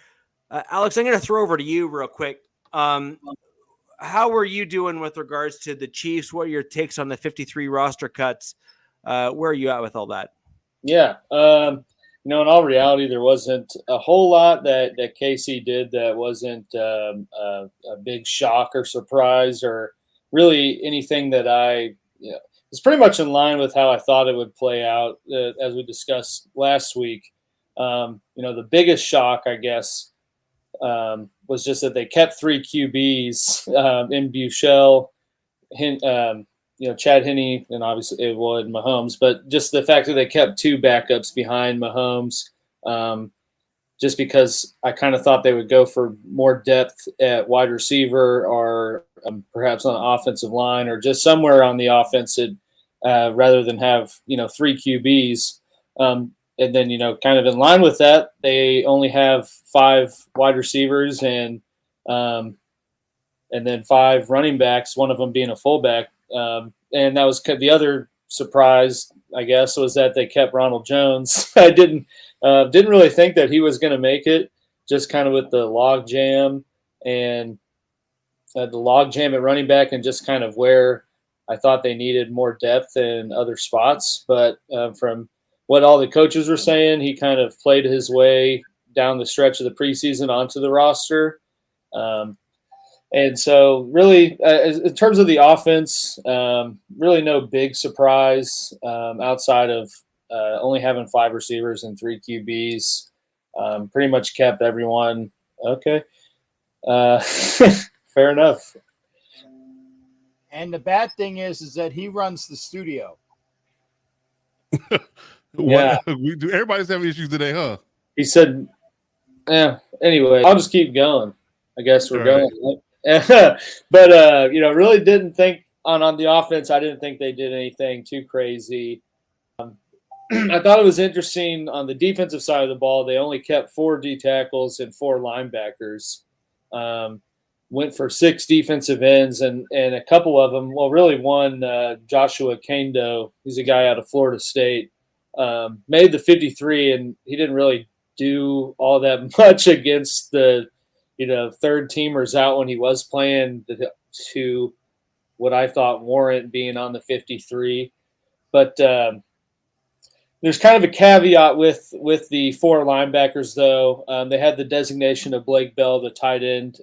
Alex, I'm going to throw over to you real quick. How are you doing with regards to the Chiefs? What are your takes on the 53 roster cuts? Where are you at with all that? Yeah. In all reality, there wasn't a whole lot that KC did that wasn't a big shock or surprise or really anything that it's pretty much in line with how I thought it would play out as we discussed last week. The biggest shock, I guess, was just that they kept 3 QBs in Buechele, Chad Henne, and obviously it would Mahomes, but just the fact that they kept 2 backups behind Mahomes, just because I kind of thought they would go for more depth at wide receiver or perhaps on the offensive line or just somewhere on the offensive rather than have 3 QBs. And then, kind of in line with that, they only have 5 wide receivers and then 5 running backs, one of them being a fullback. And that was the other surprise, I guess, was that they kept Ronald Jones. I didn't really think that he was going to make it, just kind of with the log jam. And the log jam at running back and just kind of where I thought they needed more depth in other spots. But from what all the coaches were saying, he kind of played his way down the stretch of the preseason onto the roster. And so really, in terms of the offense, really no big surprise outside of only having 5 receivers and 3 QBs. Pretty much kept everyone okay. Fair enough. And the bad thing is that he runs the studio. Yeah. Everybody's having issues today, huh? He said, anyway, I'll just keep going. I guess we're going. But, really didn't think on the offense, I didn't think they did anything too crazy. I thought it was interesting on the defensive side of the ball. They only kept 4 D tackles and 4 linebackers. Went for 6 defensive ends, and a couple of them, well, really one, Joshua Kendo, he's a guy out of Florida State, made the 53, and he didn't really do all that much against the, third teamers out when he was playing to what I thought warrant being on the 53. But there's kind of a caveat with the 4 linebackers, though. They had the designation of Blake Bell, the tight end.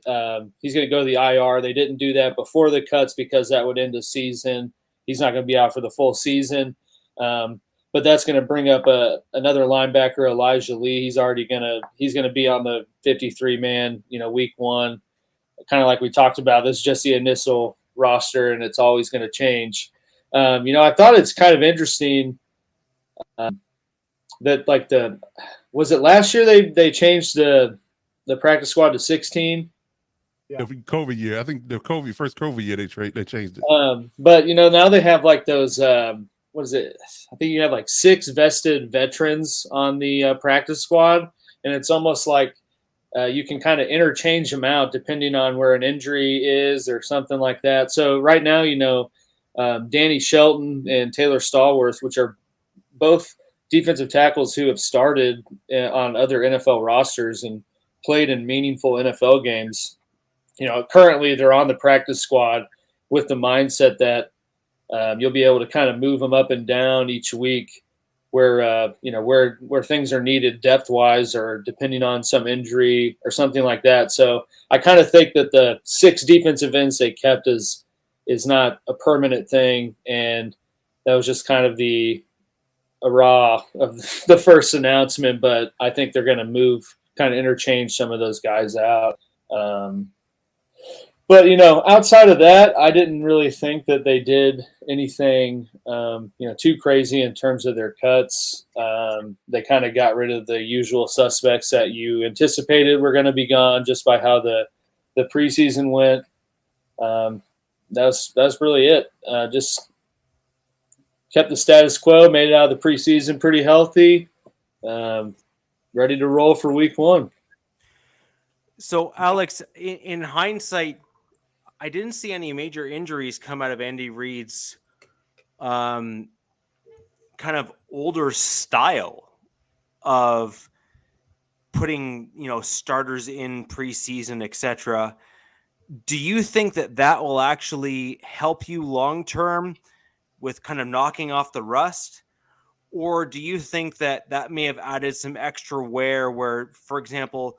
He's going to go to the IR. They didn't do that before the cuts because that would end the season. He's not going to be out for the full season. But that's going to bring up another linebacker, Elijah Lee. He's going to be on the 53-man, week 1. Kind of like we talked about, this is just the initial roster, and it's always going to change. I thought it's kind of interesting that was it last year they changed the practice squad to 16? Yeah. The COVID year, I think the first COVID year they changed it. But now they have like those what is it? I think you have like 6 vested veterans on the practice squad, and it's almost like you can kind of interchange them out depending on where an injury is or something like that. So right now, Danny Shelton and Taylor Stallworth, which are both defensive tackles who have started on other NFL rosters and played in meaningful NFL games. Currently they're on the practice squad with the mindset that you'll be able to kind of move them up and down each week where things are needed depth wise or depending on some injury or something like that. So I kind of think that the 6 defensive ends they kept is not a permanent thing. And that was just kind of the raw of the first announcement, but I think they're going to kind of interchange some of those guys out. But outside of that, I didn't really think that they did anything, too crazy in terms of their cuts. They kind of got rid of the usual suspects that you anticipated were going to be gone just by how the preseason went. That's really it. Just kept the status quo, made it out of the preseason pretty healthy, ready to roll for week 1. So, Alex, in hindsight, I didn't see any major injuries come out of Andy Reid's kind of older style of putting, starters in preseason, etc. Do you think that will actually help you long-term with kind of knocking off the rust? Or do you think that may have added some extra wear where, for example,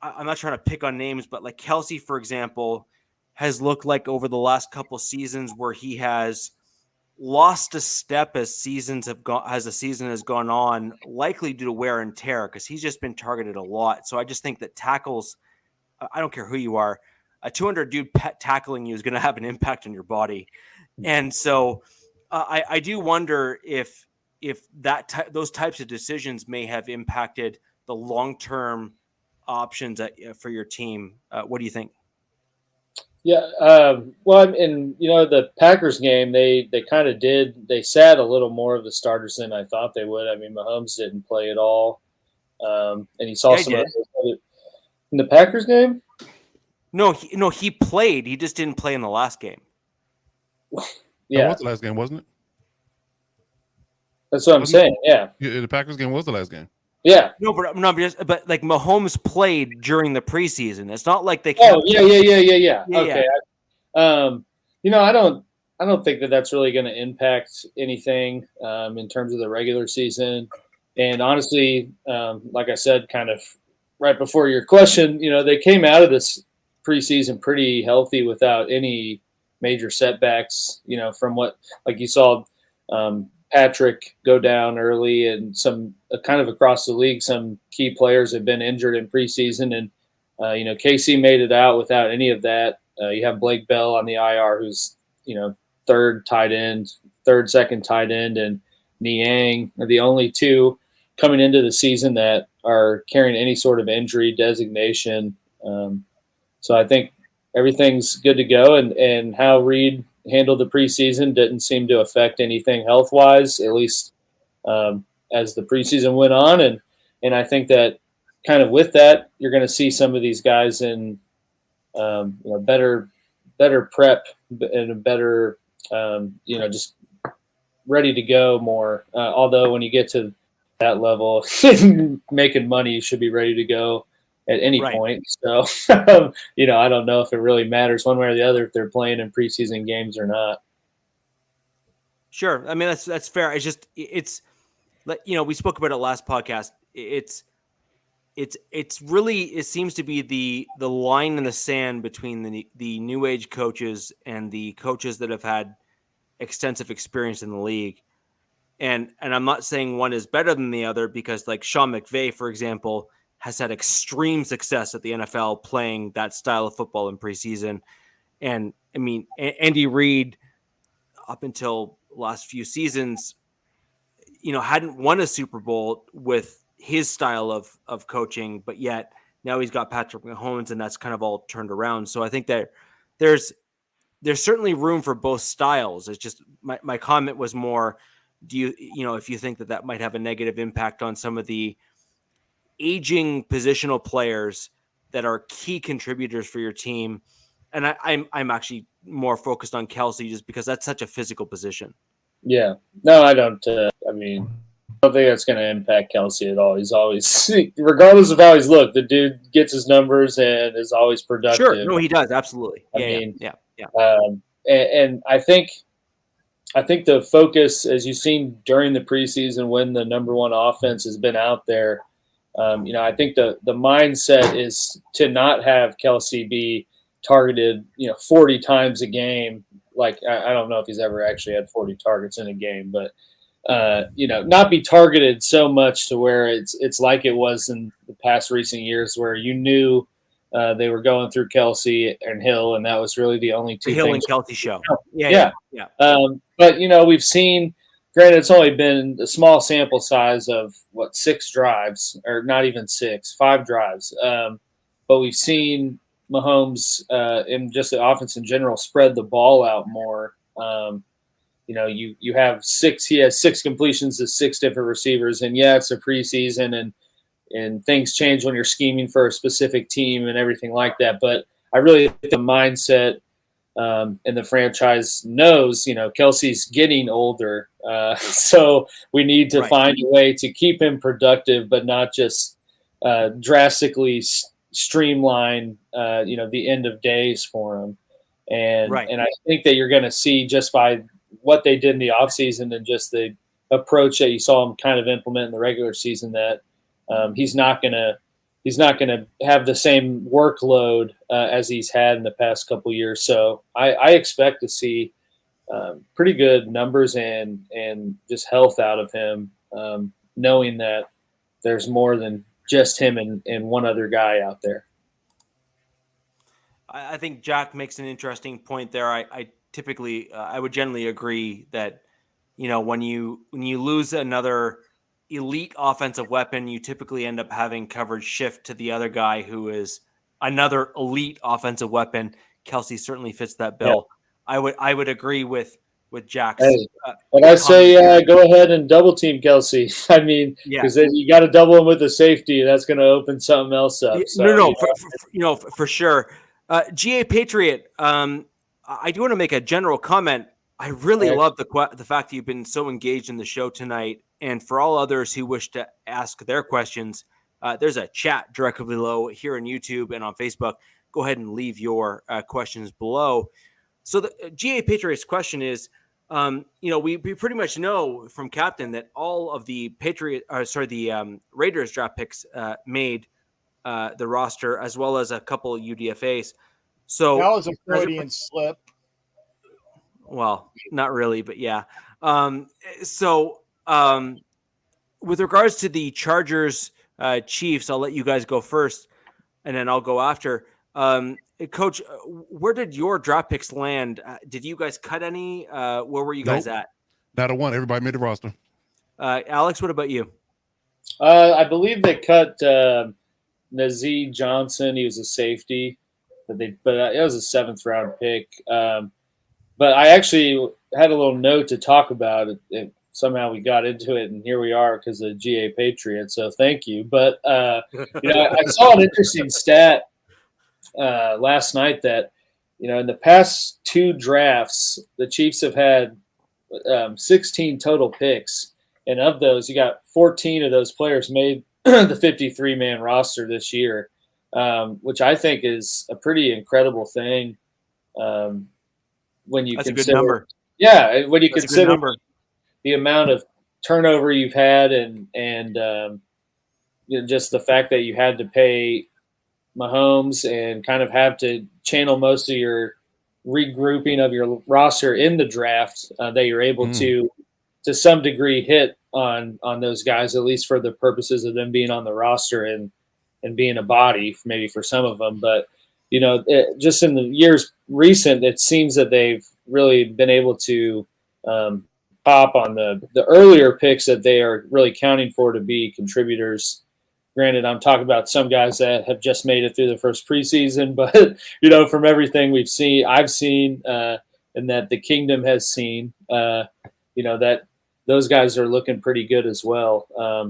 I'm not trying to pick on names, but like Kelsey, for example, has looked like over the last couple seasons where he has lost a step as the season has gone on, likely due to wear and tear, because he's just been targeted a lot. So I just think that tackles, I don't care who you are, a 200 dude tackling you is going to have an impact on your body. And so I do wonder if those types of decisions may have impacted the long-term options for your team. What do you think? Yeah, well, in the Packers game, they kind of did. They sat a little more of the starters than I thought they would. I mean, Mahomes didn't play at all, and he saw some of it in the Packers game. No, he played. He just didn't play in the last game. Yeah, that was the last game, wasn't it? That's what I'm saying. Yeah, the Packers game was the last game. Yeah. No, but like Mahomes played during the preseason. It's not like they kept. Oh, yeah. Okay. Yeah. I don't think that that's really going to impact anything in terms of the regular season. And honestly, like I said, kind of right before your question, they came out of this preseason pretty healthy without any major setbacks. From what like you saw Patrick go down early, and some kind of across the league, some key players have been injured in preseason, and KC made it out without any of that. You have Blake Bell on the IR, who's third, second tight end, and Niang are the only two coming into the season that are carrying any sort of injury designation. So I think everything's good to go, and how Reed handled the preseason didn't seem to affect anything health-wise, at least as the preseason went on. And I think that kind of with that, you're going to see some of these guys in better prep and a better, just ready to go more. Although when you get to that level, making money, you should be ready to go at any point. So, I don't know if it really matters one way or the other if they're playing in preseason games or not. Sure. I mean, that's fair. It's like, we spoke about it last podcast. It's really, it seems to be the line in the sand between the new age coaches and the coaches that have had extensive experience in the league. And I'm not saying one is better than the other, because like Sean McVay, for example, has had extreme success at the NFL playing that style of football in preseason. And I mean, Andy Reid, up until last few seasons, hadn't won a Super Bowl with his style of coaching, but yet now he's got Patrick Mahomes, and that's kind of all turned around. So I think that there's certainly room for both styles. It's just my comment was more, if you think that might have a negative impact on some of the aging positional players that are key contributors for your team. And I'm actually more focused on Kelsey, just because that's such a physical position. Yeah, no, I don't. I don't think that's going to impact Kelsey at all. He's always, regardless of how he's looked, the dude gets his numbers and is always productive. Sure, no, he does, absolutely. Yeah. And I think the focus, as you've seen during the preseason, when the number one offense has been out there, I think the mindset is to not have Kelsey be targeted, 40 times a game. Like, I don't know if he's ever actually had 40 targets in a game, but not be targeted so much to where it's like it was in the past recent years, where you knew they were going through Kelsey and Hill, and that was really the only two Hill things. and Kelsey show. Yeah. But we've seen, granted, it's only been a small sample size of 6 drives, or not even 6, 5 drives. But we've seen Mahomes and just the offense in general spread the ball out more. You have 6. He has 6 completions to 6 different receivers, and it's a preseason, and things change when you're scheming for a specific team and everything like that. But I really think the mindset and the franchise knows, Kelsey's getting older, so we need to find a way to keep him productive, but not just drastically streamline, the end of days for him. And I think that you're going to see, just by what they did in the offseason and just the approach that you saw him kind of implement in the regular season, that he's not going to have the same workload as he's had in the past couple of years. So I expect to see pretty good numbers and just health out of him, knowing that there's more than just him and one other guy out there. I think Jack makes an interesting point there. I typically, I would generally agree that, when you lose another elite offensive weapon, you typically end up having coverage shift to the other guy who is another elite offensive weapon. Kelsey certainly fits that bill. Yeah. I would agree with Jack's. But I say go ahead and double team Kelsey. I mean, because then you got to double him with the safety. That's going to open something else up. So, for sure. GA Patriot, I do want to make a general comment. I really love the fact that you've been so engaged in the show tonight. And for all others who wish to ask their questions, there's a chat directly below here on YouTube and on Facebook. Go ahead and leave your questions below. So the GA Patriots question is, we pretty much know from Captain that all of the Raiders draft picks made the roster, as well as a couple of UDFAs. So that was a Freudian slip. Well, not really, but yeah. With regards to the Chargers Chiefs, I'll let you guys go first, and then I'll go after. Coach, where did your draft picks land? Did you guys cut any? Where were you guys at? Not a one. Everybody made the roster. Alex, what about you? I believe they cut Nazeed Johnson. He was a safety, but it was a 7th round pick. But I actually had a little note to talk about it. Somehow we got into it, and here we are because of GA Patriot. So thank you. But I saw an interesting stat last night that in the past 2 drafts, the Chiefs have had 16 total picks, and of those, you got 14 of those players made the 53-man roster this year, which I think is a pretty incredible thing. When you That's consider, a good number. Yeah, when you That's consider the amount of turnover you've had, and just the fact that you had to pay Mahomes and kind of have to channel most of your regrouping of your roster in the draft, that you're able to some degree hit on those guys, at least for the purposes of them being on the roster and being a body, maybe for some of them. But just in the years recent, it seems that they've really been able to pop on the earlier picks that they are really counting for to be contributors. Granted, I'm talking about some guys that have just made it through the first preseason, but from everything I've seen, and that the Kingdom has seen, that those guys are looking pretty good as well.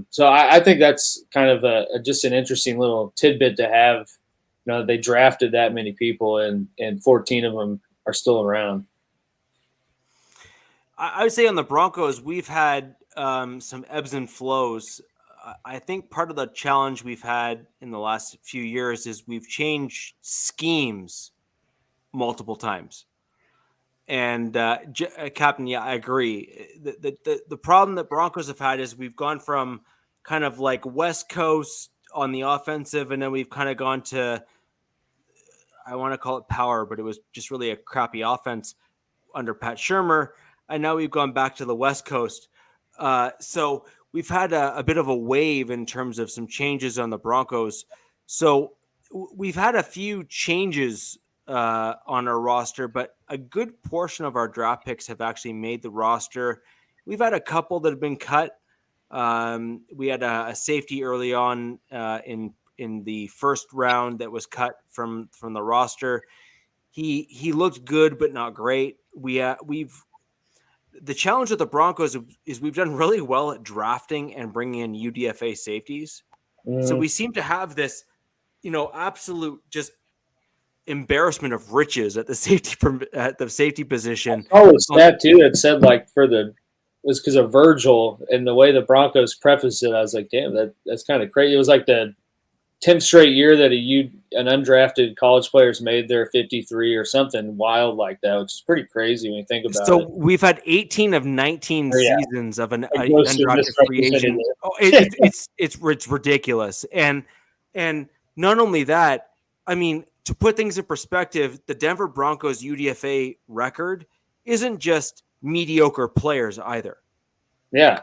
So I think that's kind of just an interesting little tidbit to have. They drafted that many people, and 14 of them are still around. I would say on the Broncos, we've had some ebbs and flows. I think part of the challenge we've had in the last few years is we've changed schemes multiple times. And Captain, yeah, I agree. The problem that Broncos have had is we've gone from kind of like West Coast on the offensive, and then we've kind of gone to, I want to call it power, but it was just really a crappy offense under Pat Shurmur. And now we've gone back to the West Coast. So we've had a bit of a wave in terms of some changes on the Broncos. So we've had a few changes on our roster, but a good portion of our draft picks have actually made the roster. We've had a couple that have been cut. We had a safety early on in the first round that was cut from the roster. He looked good, but not great. The challenge with the Broncos is we've done really well at drafting and bringing in UDFA safeties. So we seem to have this, absolute just embarrassment of riches at the safety position. Oh, it's that too. It said it was because of Virgil, and the way the Broncos prefaced it, I was like, damn, that's kind of crazy. It was like the 10th straight year that an undrafted college player's made their 53 or something wild like that, which is pretty crazy when you think about it. So we've had 18 of 19 seasons of an undrafted free agent. It's ridiculous. And not only that, I mean, to put things in perspective, the Denver Broncos UDFA record isn't just mediocre players either. Yeah.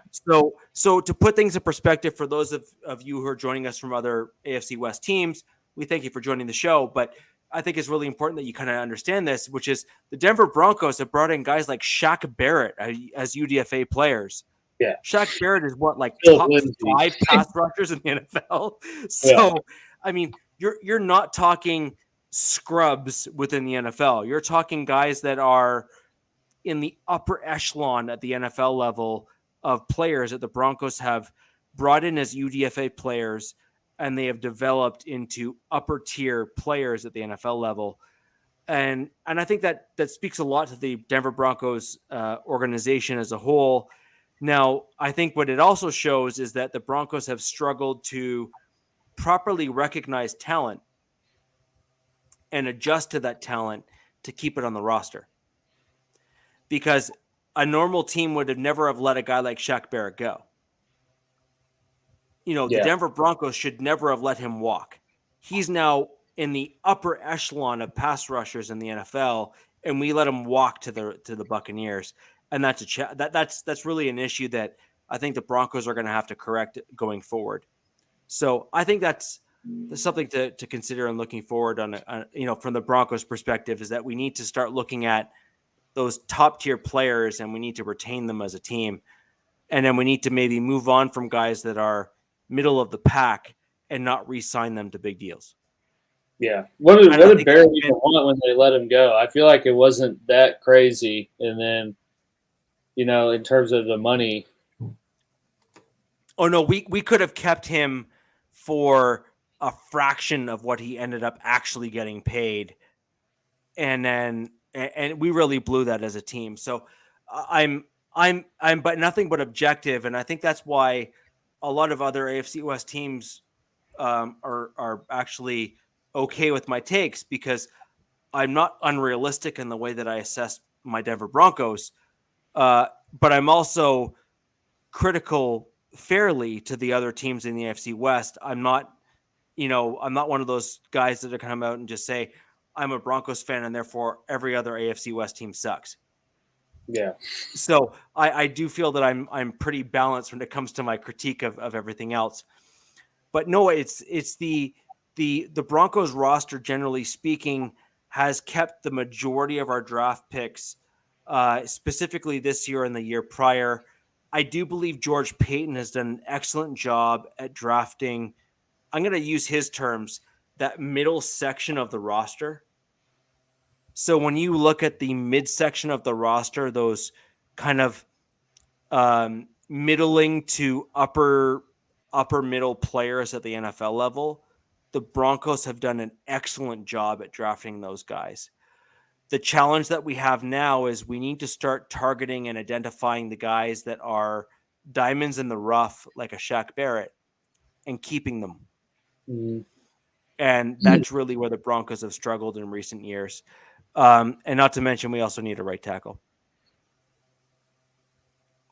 So to put things in perspective for those of you who are joining us from other AFC West teams, we thank you for joining the show. But I think it's really important that you kind of understand this, which is the Denver Broncos have brought in guys like Shaq Barrett as UDFA players. Yeah. Shaq Barrett is top 5 pass rushers in the NFL. So, I mean, you're not talking scrubs within the NFL. You're talking guys that are in the upper echelon at the NFL level of players that the Broncos have brought in as UDFA players, and they have developed into upper tier players at the NFL level. And I think that speaks a lot to the Denver Broncos organization as a whole. Now, I think what it also shows is that the Broncos have struggled to properly recognize talent and adjust to that talent to keep it on the roster. Because a normal team would have never have let a guy like Shaq Barrett go. The Denver Broncos should never have let him walk. He's now in the upper echelon of pass rushers in the NFL, and we let him walk to the Buccaneers. And that's that's really an issue that I think the Broncos are going to have to correct going forward. So I think that's something to consider and looking forward on from the Broncos perspective, is that we need to start looking at those top tier players and we need to retain them as a team. And then we need to maybe move on from guys that are middle of the pack and not re-sign them to big deals. Yeah. What did Barrett even want when they let him go? I feel like it wasn't that crazy. And then, in terms of the money. Oh, no, we could have kept him for a fraction of what he ended up actually getting paid. And we really blew that as a team. So I'm but nothing but objective. And I think that's why a lot of other AFC West teams are actually okay with my takes, because I'm not unrealistic in the way that I assess my Denver Broncos. But I'm also critical fairly to the other teams in the AFC West. I'm not one of those guys that are come out and just say, I'm a Broncos fan and therefore every other AFC West team sucks. Yeah. So I do feel that I'm pretty balanced when it comes to my critique of everything else. But no, it's the Broncos roster, generally speaking, has kept the majority of our draft picks, specifically this year and the year prior. I do believe George Payton has done an excellent job at drafting. I'm going to use his terms, that middle section of the roster. So when you look at the midsection of the roster, those kind of middling to upper middle players at the NFL level, the Broncos have done an excellent job at drafting those guys. The challenge that we have now is we need to start targeting and identifying the guys that are diamonds in the rough, like a Shaq Barrett, and keeping them. Mm-hmm. And that's really where the Broncos have struggled in recent years. And not to mention, we also need a right tackle.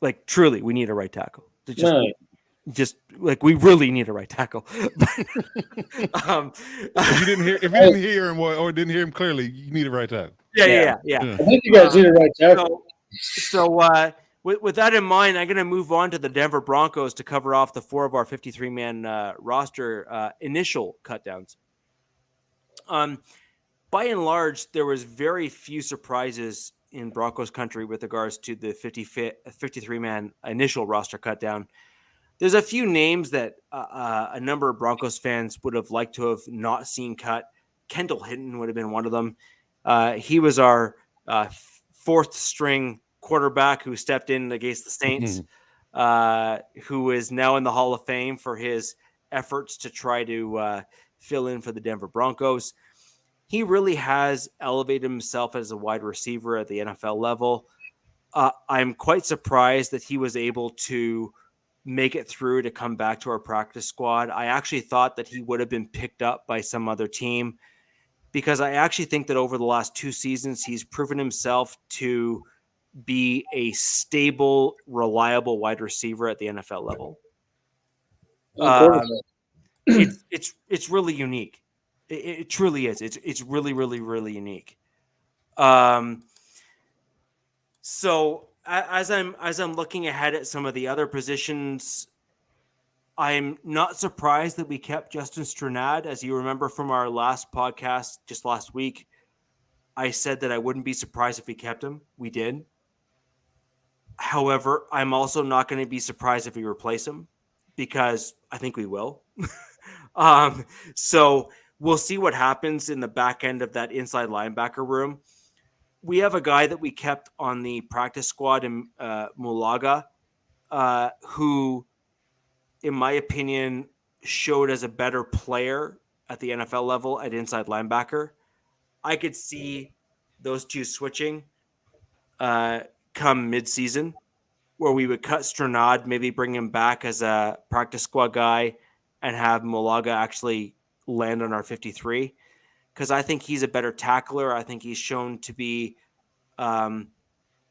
Like, truly, we need a right tackle. Just like, we really need a right tackle. If you didn't hear him or didn't hear him clearly, you need a right tackle. Yeah. I think you guys need a right tackle. So with that in mind, I'm going to move on to the Denver Broncos to cover off the 4 of our 53-man roster initial cutdowns. By and large, there was very few surprises in Broncos country with regards to the 53-man initial roster cutdown. There's a few names that a number of Broncos fans would have liked to have not seen cut. Kendall Hinton would have been one of them. He was our fourth string quarterback who stepped in against the Saints, who is now in the Hall of Fame for his efforts to try to fill in for the Denver Broncos. He really has elevated himself as a wide receiver at the NFL level. I'm quite surprised that he was able to make it through to come back to our practice squad. I actually thought that he would have been picked up by some other team, because I actually think that over the last 2 seasons, he's proven himself to be a stable, reliable wide receiver at the NFL level. It's really unique. It truly is. It's really, really, really unique. So as I'm looking ahead at some of the other positions, I'm not surprised that we kept Justin Strnad. As you remember from our last podcast just last week, I said that I wouldn't be surprised if we kept him. We did. However, I'm also not going to be surprised if we replace him, because I think we will. So we'll see what happens in the back end of that inside linebacker room. We have a guy that we kept on the practice squad in Mulaga, who, in my opinion, showed as a better player at the NFL level at inside linebacker. I could see those two switching come mid-season. where we would cut Stranad, maybe bring him back as a practice squad guy, and have Malaga actually land on our 53. Because I think he's a better tackler. I think he's shown to be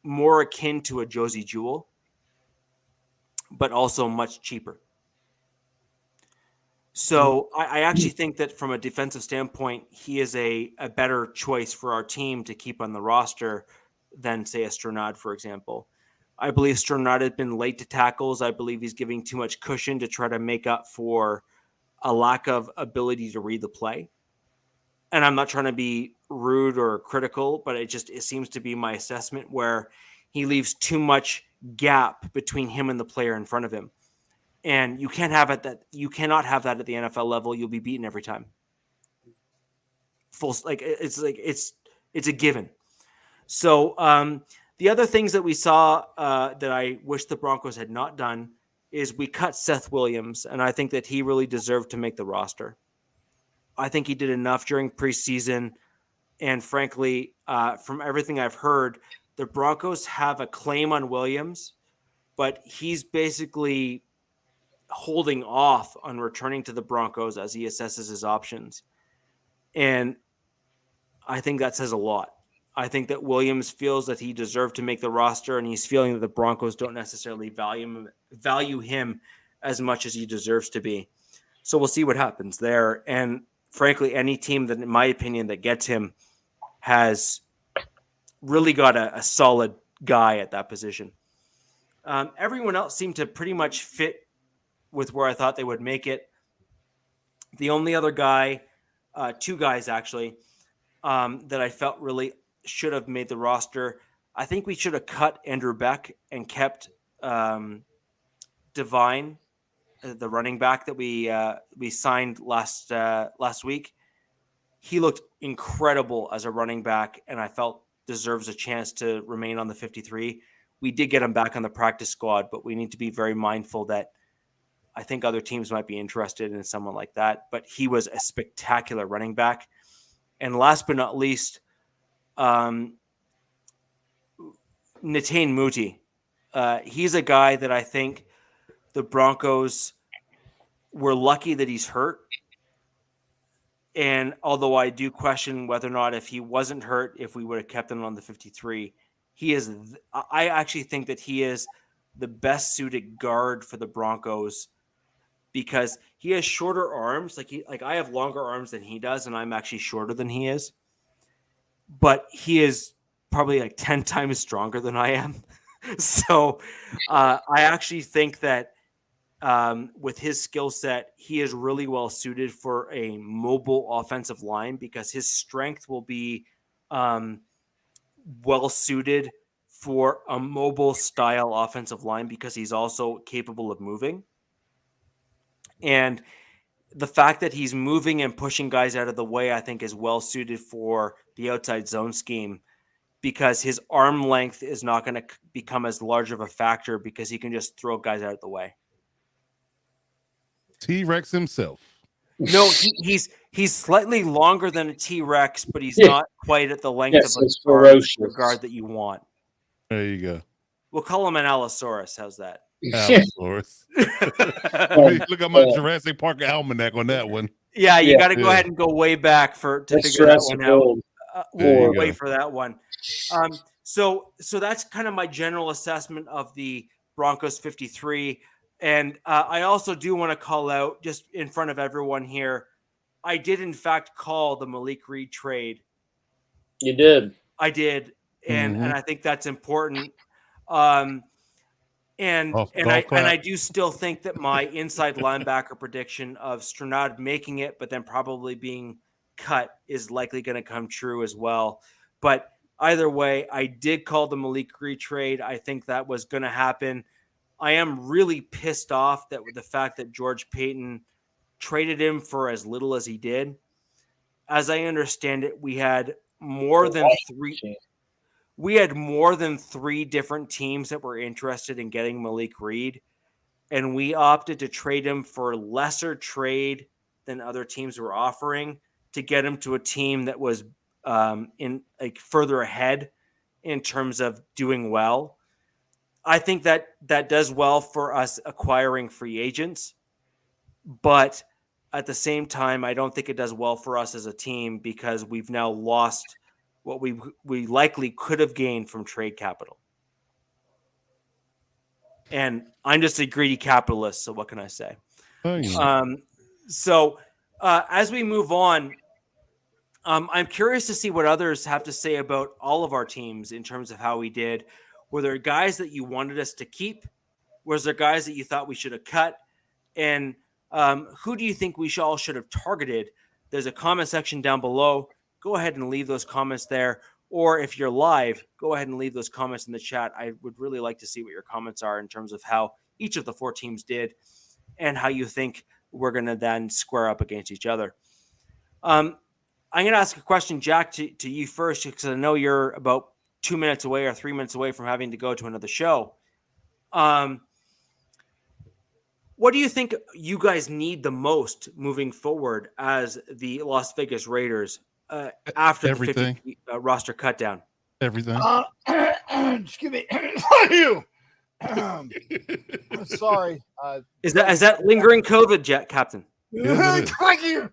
more akin to a Josie Jewell, but also much cheaper. So I actually think that from a defensive standpoint, he is a better choice for our team to keep on the roster than, say, a Stranad, for example. I believe Stranad has been late to tackles. I believe he's giving too much cushion to try to make up for a lack of ability to read the play. And I'm not trying to be rude or critical, but it seems to be my assessment where he leaves too much gap between him and the player in front of him. And you cannot have that at the NFL level. You'll be beaten every time. It's a given. So the other things that we saw that I wish the Broncos had not done is we cut Seth Williams, and I think that he really deserved to make the roster. I think he did enough during preseason, and frankly, from everything I've heard, the Broncos have a claim on Williams, but he's basically holding off on returning to the Broncos as he assesses his options. And I think that says a lot. I think that Williams feels that he deserved to make the roster, and he's feeling that the Broncos don't necessarily value him as much as he deserves to be. So we'll see what happens there. And frankly, any team that, in my opinion, that gets him has really got a solid guy at that position. Everyone else seemed to pretty much fit with where I thought they would make it. The only other guy, two guys actually, that I felt really should have made the roster. I think we should have cut Andrew Beck and kept Devine, the running back that we signed last week. He looked incredible as a running back, and I felt deserves a chance to remain on the 53. We did get him back on the practice squad, but we need to be very mindful that I think other teams might be interested in someone like that. But he was a spectacular running back. And last but not least, Netane Muti. He's a guy that I think the Broncos were lucky that he's hurt. And although I do question whether or not if he wasn't hurt, if we would have kept him on the 53, I actually think that he is the best suited guard for the Broncos because he has shorter arms. Like I have longer arms than he does, and I'm actually shorter than he is. But he is probably like 10 times stronger than I am. So I actually think that with his skill set, he is really well suited for a mobile offensive line because his strength will be well suited for a mobile style offensive line because he's also capable of moving. And the fact that he's moving and pushing guys out of the way, I think, is well suited for the outside zone scheme because his arm length is not going to become as large of a factor because he can just throw guys out of the way. T-Rex himself. No, he's slightly longer than a T-Rex, but he's not quite at the length of a guard that you want. There you go. We'll call him an Allosaurus. How's that? Allosaurus. Look at my Jurassic Park almanac on that one. Yeah, you got to go ahead and go way back to figure that one out. We'll wait for that one. So that's kind of my general assessment of the Broncos 53. And I also do want to call out, just in front of everyone here, I did, in fact, call the Malik Reed trade. You did. I did. And I think that's important. And I do still think that my inside linebacker prediction of Stranad making it, but then probably being cut is likely going to come true as well. But either way, I did call the Malik Reed trade. I think that was going to happen. I am really pissed off that with the fact that George Paton traded him for as little as he did. As I understand it, we had more than three different teams that were interested in getting Malik Reed, and we opted to trade him for lesser trade than other teams were offering to get him to a team that was further ahead in terms of doing well. I think that does well for us acquiring free agents, but at the same time, I don't think it does well for us as a team because we've now lost what we likely could have gained from trade capital. And I'm just a greedy capitalist, so what can I say? Oh, yeah. So as we move on, I'm curious to see what others have to say about all of our teams in terms of how we did. Were there guys that you wanted us to keep? Was there guys that you thought we should have cut? And who do you think we all should have targeted? There's a comment section down below. Go ahead and leave those comments there. Or if you're live, go ahead and leave those comments in the chat. I would really like to see what your comments are in terms of how each of the 4 teams did and how you think we're going to then square up against each other. I'm going to ask a question, Jack, to you first, because I know you're about 2 minutes away or 3 minutes away from having to go to another show. What do you think you guys need the most moving forward as the Las Vegas Raiders after Everything. the 50 roster cut down? Everything. Excuse me. Fuck you. Sorry. Is that lingering COVID, Jet Captain? Thank you.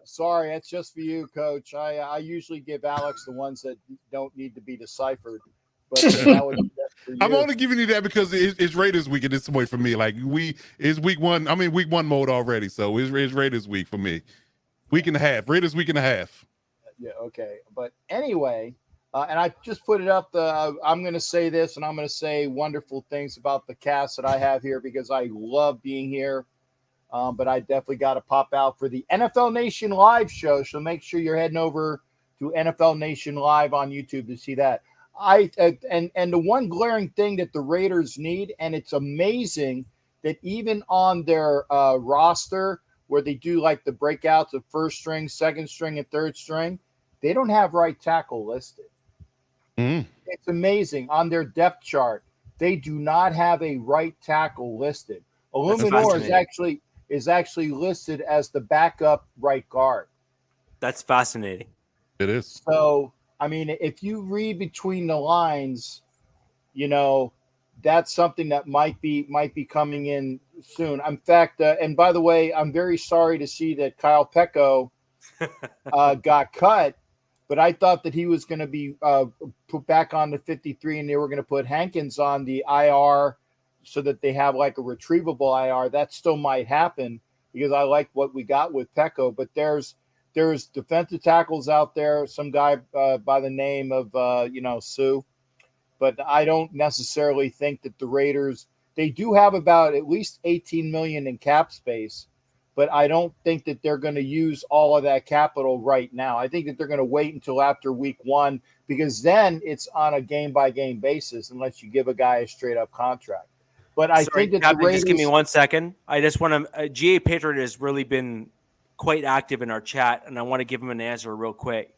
Sorry, that's just for you, Coach. I usually give Alex the ones that don't need to be deciphered. But that would be for you. I'm only giving you that because it's Raiders week and it's way for me. Like it's week 1. I'm in week 1 mode already, so it's Raiders week for me. Week and a half. Raiders week and a half. Yeah. Okay. But anyway, and I just put it up. I'm going to say this, and I'm going to say wonderful things about the cast that I have here because I love being here. But I definitely got to pop out for the NFL Nation live show. So make sure you're heading over to NFL Nation Live on YouTube to see that. And the one glaring thing that the Raiders need, and it's amazing that even on their roster where they do like the breakouts of first string, second string, and third string, they don't have right tackle listed. It's amazing. On their depth chart, they do not have a right tackle listed. Illuminor is actually listed as the backup right guard. That's fascinating. It is. So, I mean, if you read between the lines, you know, that's something that might be coming in soon. In fact, and by the way, I'm very sorry to see that Kyle Pecco got cut, but I thought that he was going to be put back on the 53 and they were going to put Hankins on the IR so that they have like a retrievable IR. That still might happen because I like what we got with Pecco, but there's defensive tackles out there, some guy by the name of, Sue. But I don't necessarily think that the Raiders, they do have about at least $18 million in cap space, but I don't think that they're going to use all of that capital right now. I think that they're going to wait until after week 1 because then it's on a game-by-game basis unless you give a guy a straight-up contract. But I think that Captain, the Raiders... just give me 1 second. I just want to GA Patriot has really been quite active in our chat, and I want to give him an answer real quick.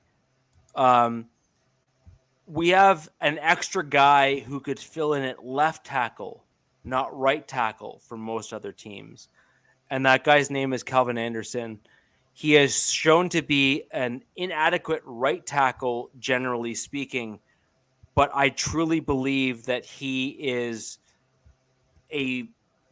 We have an extra guy who could fill in at left tackle, not right tackle for most other teams. And that guy's name is Calvin Anderson. He has shown to be an inadequate right tackle, generally speaking, but I truly believe that he is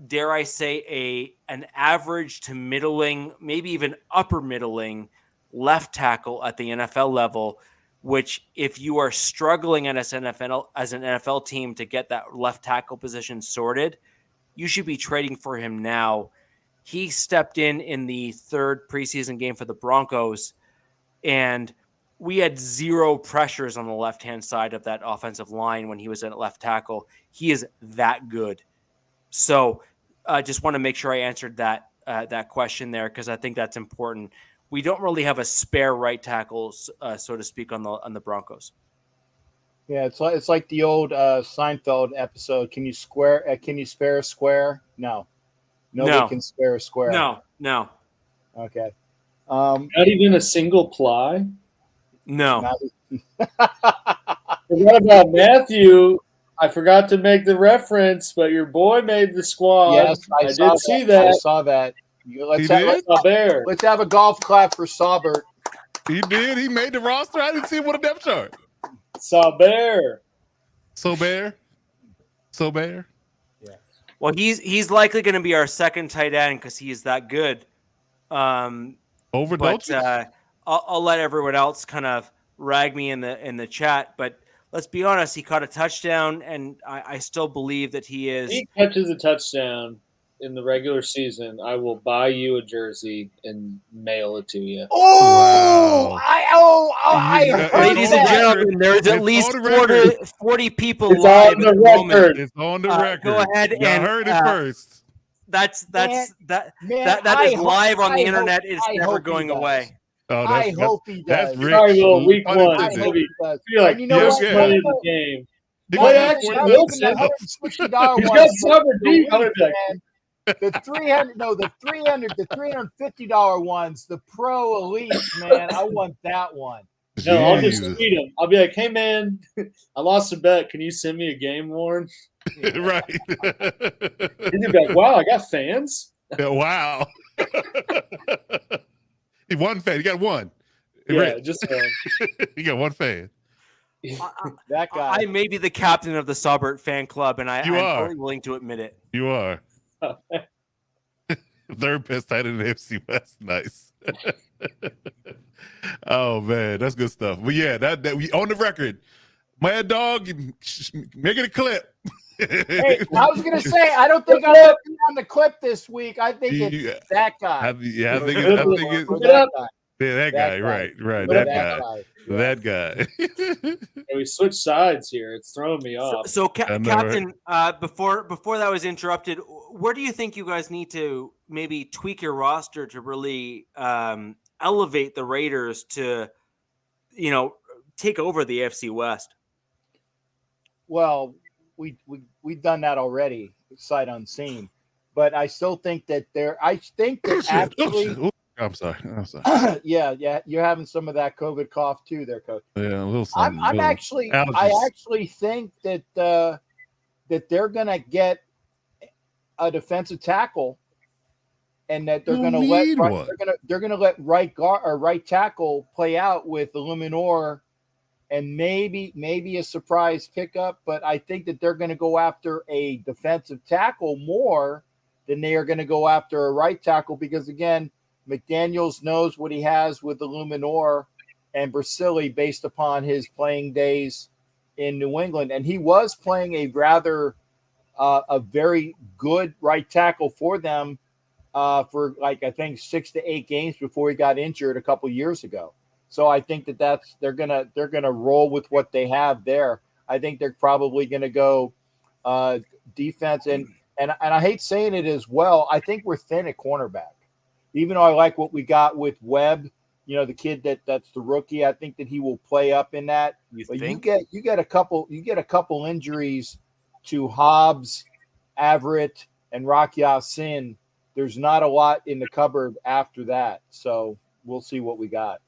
dare I say, an average to middling, maybe even upper middling left tackle at the NFL level, which if you are struggling as an NFL team to get that left tackle position sorted, you should be trading for him now. He stepped in the 3rd preseason game for the Broncos, and we had 0 pressures on the left-hand side of that offensive line when he was at left tackle. He is that good. So I just want to make sure I answered that question there because I think that's important. We don't really have a spare right tackle, so to speak, on the Broncos. Yeah, it's like the old Seinfeld episode. Can you spare a square? No. Nobody can spare a square. No. Okay. Not even a single ply? No. What about Matthew? I forgot to make the reference, but your boy made the squad. Yes, I did see that. I saw that. Let's have a golf clap for Saubert. He did. He made the roster. I didn't see him with a depth chart. Saubert. So Bear. Well, he's likely going to be our second tight end because he is that good. Over But Dolchich? I'll let everyone else kind of rag me in the chat. But let's be honest, he caught a touchdown, and I still believe that he is. If he catches a touchdown in the regular season, I will buy you a jersey and mail it to you. Oh, Yeah, Ladies and gentlemen, there's at It's least on the 40 people It's live on at the the moment. record. It's on the Go record. ahead Y'all and heard it first. that I is hope- live on the I internet. hope- It's I never hope he going does. away. Oh, I hope he That's does. rich. Sorry, well, week Pun one. intended. I hope he does. Be like, And you know what? yeah. play of the game. He Well, gonna yeah, have actually, 40 Wilson. $160 He's ones. got summer deep. the I'm gonna be like, man. The $350 ones, the Pro Elite, man. I want that one. no, I'll just Jesus. tweet him. I'll be like, hey, man, I lost a bet. Can you send me a game worn? Right. And you'll be like, wow, I got fans. Wow. He one fan. You got one. Yeah, Rich. just You got one fan. That guy. I may be the captain of the Saubert fan club, and I'm You are. totally willing to admit it. You are. Third best tight end in the AFC West. Nice. Oh man, that's good stuff. But yeah, that we on the record. Mad Dog, make it a clip. Hey, I was gonna say I don't think I'm gonna be on the clip this week. I think it's that guy. I think it's Or that guy. yeah, that guy, right, that guy. And we switched sides here. It's throwing me off. So I know, Captain, before that was interrupted, where do you think you guys need to maybe tweak your roster to really elevate the Raiders to, take over the AFC West? Well, we've done that already, sight unseen. But I still think that actually. I'm sorry. yeah, you're having some of that COVID cough too, there, Coach. Yeah, a little. I actually think that that they're gonna get a defensive tackle, and that they're gonna let right guard or right tackle play out with Illuminor, and maybe a surprise pickup. But I think that they're gonna go after a defensive tackle more than they are gonna go after a right tackle, because again, McDaniels knows what he has with Illuminor and Brasili based upon his playing days in New England. And he was playing a very good right tackle for them for I think 6 to 8 games before he got injured a couple years ago. So I think they're gonna roll with what they have there. I think they're probably gonna go defense, and I hate saying it as well. I think we're thin at cornerback. Even though I like what we got with Webb, the kid that's the rookie, I think that he will play up in that. You get a couple injuries to Hobbs, Everett, and Rocky Sin. There's not a lot in the cupboard after that, so we'll see what we got.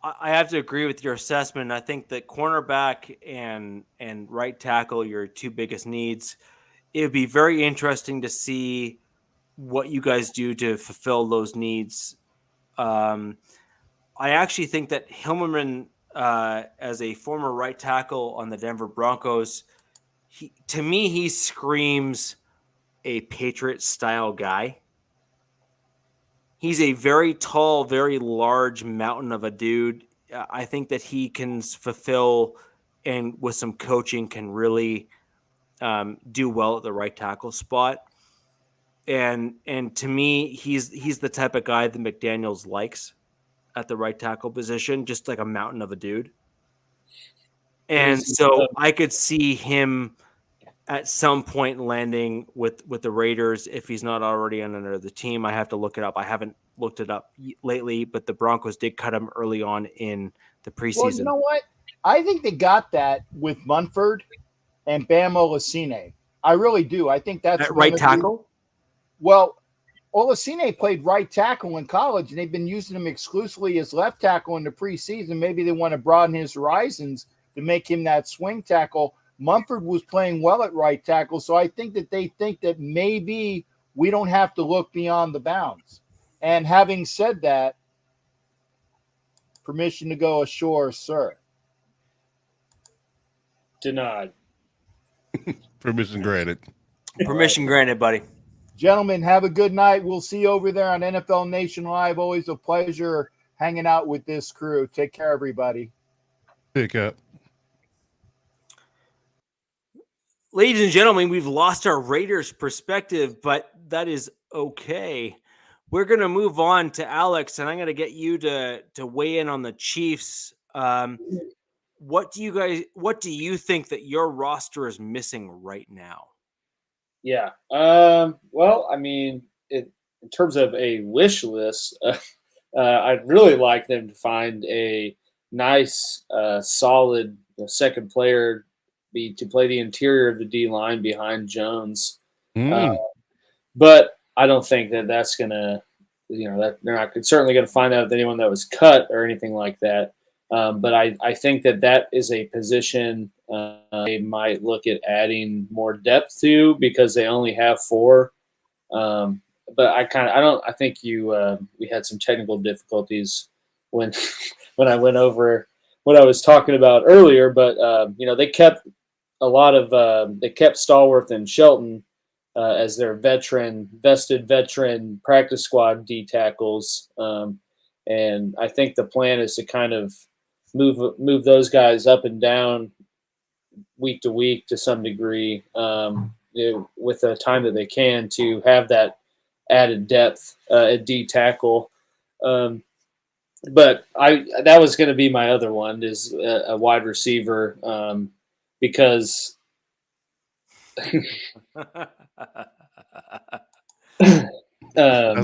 I have to agree with your assessment. I think that cornerback and right tackle, your two biggest needs. It would be very interesting to see what you guys do to fulfill those needs. I actually think that Hillman, as a former right tackle on the Denver Broncos, to me, he screams a Patriot-style guy. He's a very tall, very large mountain of a dude. I think that he can fulfill, and with some coaching, can really do well at the right tackle spot. And to me, he's the type of guy that McDaniels likes at the right tackle position, just like a mountain of a dude. And so I could see him at some point landing with the Raiders if he's not already on another team. I have to look it up. I haven't looked it up lately, but the Broncos did cut him early on in the preseason. Well, you know what? I think they got that with Munford and Bam Olasine. I really do. I think that's right tackle. Well, Olasine played right tackle in college, and they've been using him exclusively as left tackle in the preseason. Maybe they want to broaden his horizons to make him that swing tackle. Munford was playing well at right tackle, so I think that they think that maybe we don't have to look beyond the bounds. And having said that, permission to go ashore, sir. Denied. Permission granted. Permission granted, buddy. Gentlemen, have a good night. We'll see you over there on NFL Nation Live. Always a pleasure hanging out with this crew. Take care, everybody. Pick up. Ladies and gentlemen, we've lost our Raiders perspective, but that is okay. We're going to move on to Alex, and I'm going to get you to weigh in on the Chiefs. What do you think that your roster is missing right now? Yeah. Well, I mean, in terms of a wish list, I'd really like them to find a nice, solid second player to play the interior of the D line behind Jones. But I don't think that's going to, that they're not certainly going to find out anyone that was cut or anything like that. But I think that is a position they might look at adding more depth to because they only have 4. But I think we had some technical difficulties when I went over what I was talking about earlier. But they kept they kept Stallworth and Shelton as their vested veteran practice squad D tackles. And I think the plan is to kind of move those guys up and down week to week to some degree with the time that they can to have that added depth at D tackle. But that was going to be my other one is a wide receiver because that's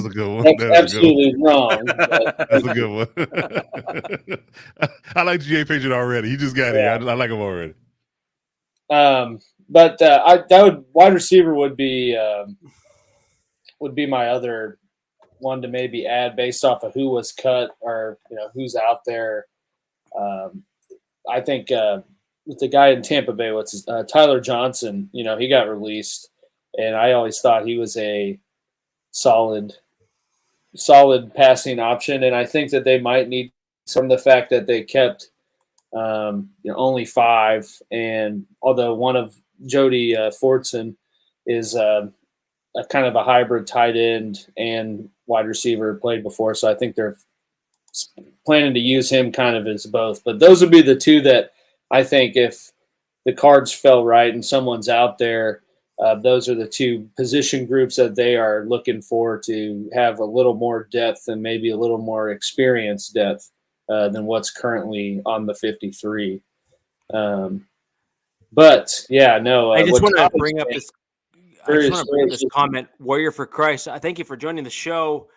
a good one. That's absolutely wrong. That's a good one. I like G.A. Patriot already. He just got here. I like him already. But wide receiver would be my other one to maybe add based off of who was cut or who's out there. I think with the guy in Tampa Bay, Tyler Johnson. He got released, and I always thought he was a solid passing option, and I think that they might need from the fact that they kept only 5, and although one of Jody Fortson is a kind of a hybrid tight end and wide receiver played before, so I think they're planning to use him kind of as both. But those would be the 2 that I think if the cards fell right and someone's out there, those are the 2 position groups that they are looking for to have a little more depth and maybe a little more experience depth than what's currently on the 53. But yeah, no. I just want to bring up this. Comment, Warrior for Christ. I thank you for joining the show.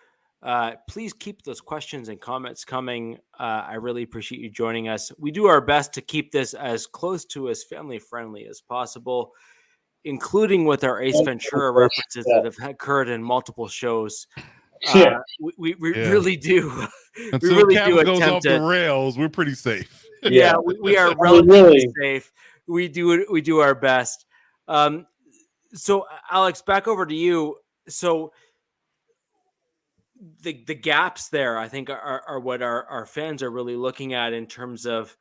Please keep those questions and comments coming. I really appreciate you joining us. We do our best to keep this as close to as family friendly as possible, including with our Ace Ventura references that have occurred in multiple shows. We really do. Until we really Cap do goes attempt off the rails. We're pretty safe. Yeah, we are relatively safe. We do our best. So Alex, back over to you. So the gaps there, I think, are what our fans are really looking at in terms of,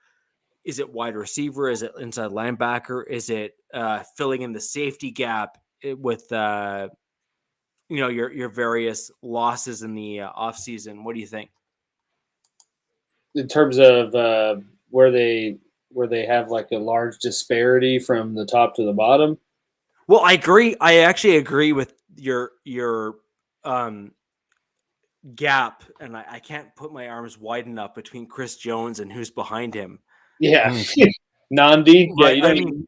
is it wide receiver? Is it inside linebacker? Is it filling in the safety gap with your various losses in the offseason? What do you think? In terms of where they have like a large disparity from the top to the bottom? Well, I agree. I actually agree with your gap, and I can't put my arms wide enough between Chris Jones and who's behind him. Yeah. Nandi. Yeah, you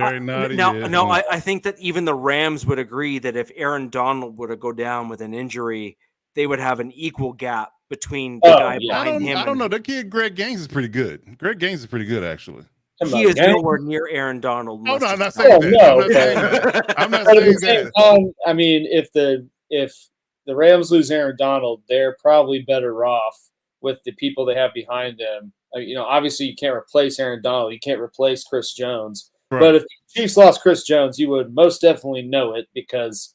don't I think that even the Rams would agree that if Aaron Donald were to go down with an injury, they would have an equal gap between the guy behind him. I don't know. That kid Greg Gaines is pretty good. Greg Gaines is pretty good, actually. He is nowhere near Aaron Donald. Oh, no, I'm not saying that. I'm not saying that. I mean, if the Rams lose Aaron Donald, they're probably better off with the people they have behind them. Obviously you can't replace Aaron Donald. You can't replace Chris Jones. Right. But if the Chiefs lost Chris Jones, you would most definitely know it because,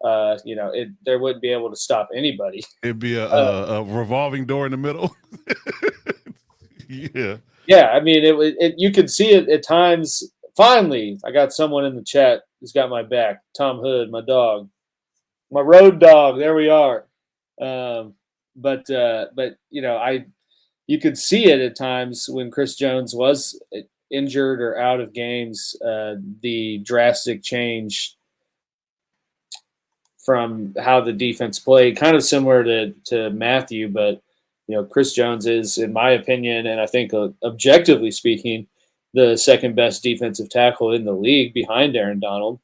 they wouldn't be able to stop anybody. It'd be a revolving door in the middle. Yeah. Yeah, I mean, you could see it at times. Finally, I got someone in the chat who's got my back. Tom Hood, my dog, my road dog. There we are. But you could see it at times when Chris Jones was injured or out of games. The drastic change from how the defense played, kind of similar to Matthew, but Chris Jones is, in my opinion, and I think objectively speaking, the second best defensive tackle in the league behind Aaron Donald.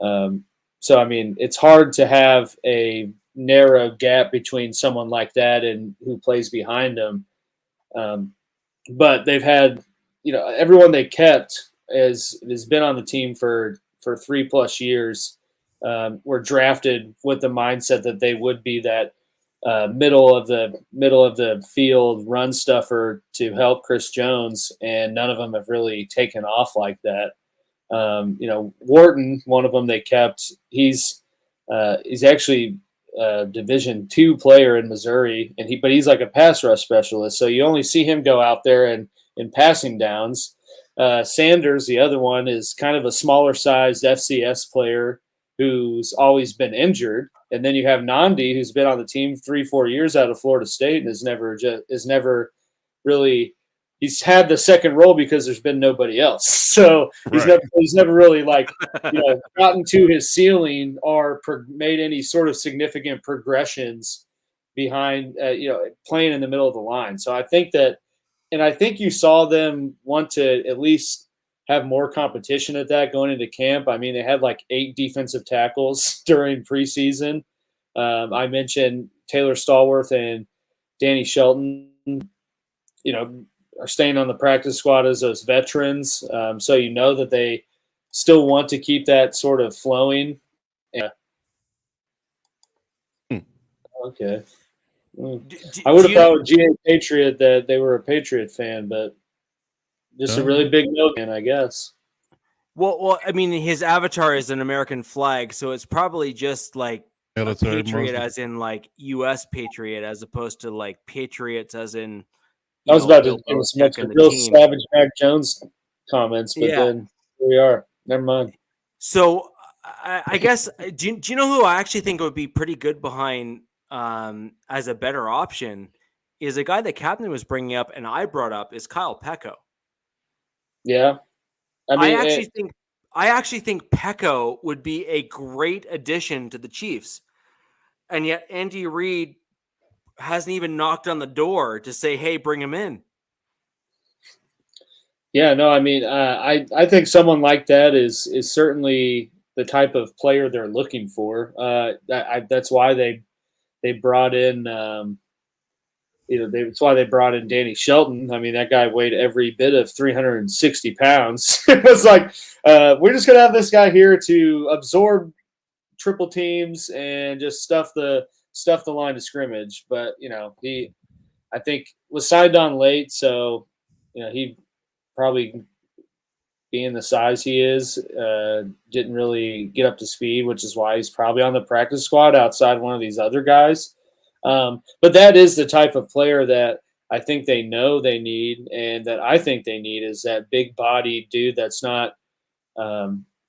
So, I mean, it's hard to have a narrow gap between someone like that and who plays behind him. But they've had, everyone they kept has been on the team for 3+ years. Were drafted with the mindset that they would be that middle of the field run stuffer to help Chris Jones, and none of them have really taken off like that. Wharton, one of them they kept. He's actually a Division II player in Missouri, but he's like a pass rush specialist, so you only see him go out there and in passing downs. Sanders, the other one, is kind of a smaller sized FCS player who's always been injured. And then you have Nandi, who's been on the team 3-4 years out of Florida State and is never really, he's had the second role because there's been nobody else. So he's never really gotten to his ceiling or made any sort of significant progressions behind, playing in the middle of the line. So I think you saw them want to at least have more competition at that going into camp. I mean, they had like 8 defensive tackles during preseason. I mentioned Taylor Stallworth and Danny Shelton, are staying on the practice squad as those veterans. So that they still want to keep that sort of flowing. Yeah. Okay. I would have thought with GA Patriot that they were a Patriot fan, but just a really big no fan, I guess. Well, I mean, his avatar is an American flag, so it's probably just like military Patriot, as in like U.S. Patriot, as opposed to like Patriots, as in. I was about to give some real savage Mac Jones comments, but then here we are. Never mind. So I guess do you know who I actually think would be pretty good behind as a better option is a guy that Captain was bringing up and I brought up is Kyle Pecco. Yeah. I actually think Pecco would be a great addition to the Chiefs. And yet Andy Reid hasn't even knocked on the door to say, hey, bring him in. Yeah, no, I mean, I think someone like that is certainly the type of player they're looking for. That's why they brought in that's why they brought in Danny Shelton. I mean, that guy weighed every bit of 360 pounds. It was like, we're just going to have this guy here to absorb triple teams and just stuff the line of scrimmage. But, he, I think, was signed on late. So, he probably, being the size he is, didn't really get up to speed, which is why he's probably on the practice squad outside one of these other guys. But that is the type of player that I think they know they need, and that I think they need is that big body dude that's not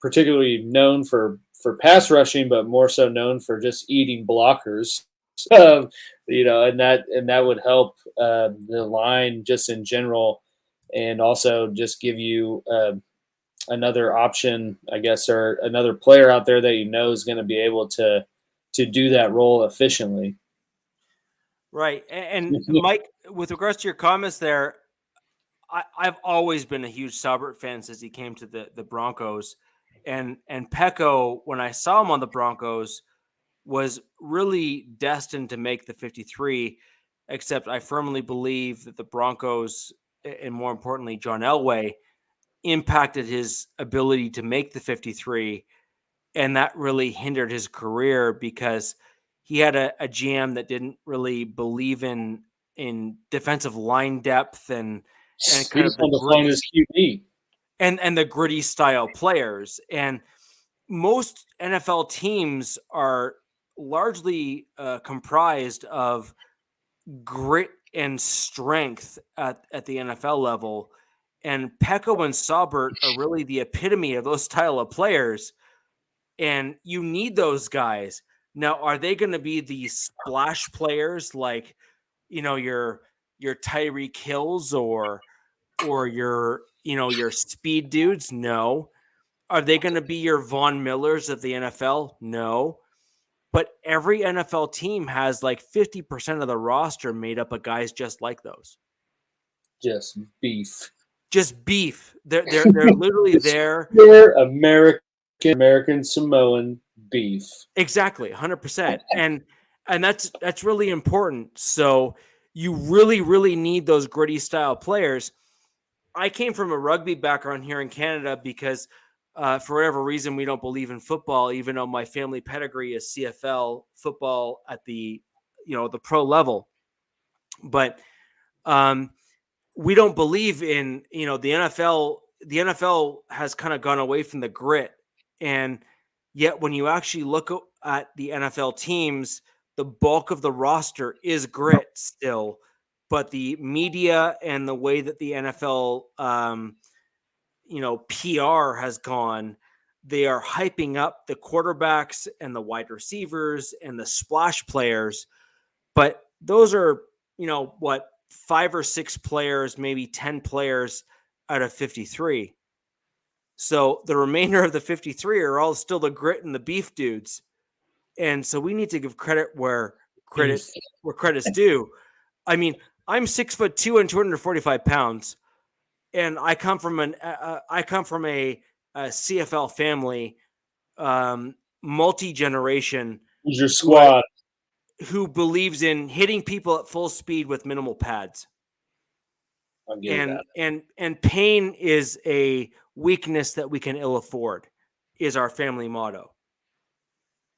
particularly known for pass rushing, but more so known for just eating blockers. And that would help the line just in general, and also just give you another option, I guess, or another player out there that is going to be able to do that role efficiently. Right. And Mike, with regards to your comments there, I've always been a huge Saubert fan since he came to the Broncos. And Pecco, when I saw him on the Broncos, was really destined to make the 53, except I firmly believe that the Broncos, and more importantly, John Elway, impacted his ability to make the 53. And that really hindered his career because he had a GM that didn't really believe in defensive line depth and kind of the QB and the gritty style players. And most NFL teams are largely comprised of grit and strength at the NFL level. And Pecco and Saubert are really the epitome of those style of players. And you need those guys. Now, are they going to be the splash players like, your Tyreek Hills or your, your speed dudes? No. Are they going to be your Von Millers of the NFL? No. But every NFL team has like 50% of the roster made up of guys just like those. Just beef. Just beef. They're literally there. Pure American Samoan beef. Exactly, 100%. And that's really important. So you really need those gritty style players. I came from a rugby background here in Canada because for whatever reason, we don't believe in football, even though my family pedigree is CFL football at the pro level. But we don't believe in, the NFL. The NFL has kind of gone away from the grit. And yet when you actually look at the NFL teams, the bulk of the roster is grit still. But the media and the way that the NFL, PR has gone, they are hyping up the quarterbacks and the wide receivers and the splash players. But those are, 5 or 6 players, maybe 10 players out of 53. So the remainder of the 53 are all still the grit and the beef dudes. And so we need to give credit where credit's due. I mean, I'm 6'2" and 245 pounds, and I come from a CFL family, multi-generation. Who's your squad? Who believes in hitting people at full speed with minimal pads. And pain is a weakness that we can ill afford, is our family motto.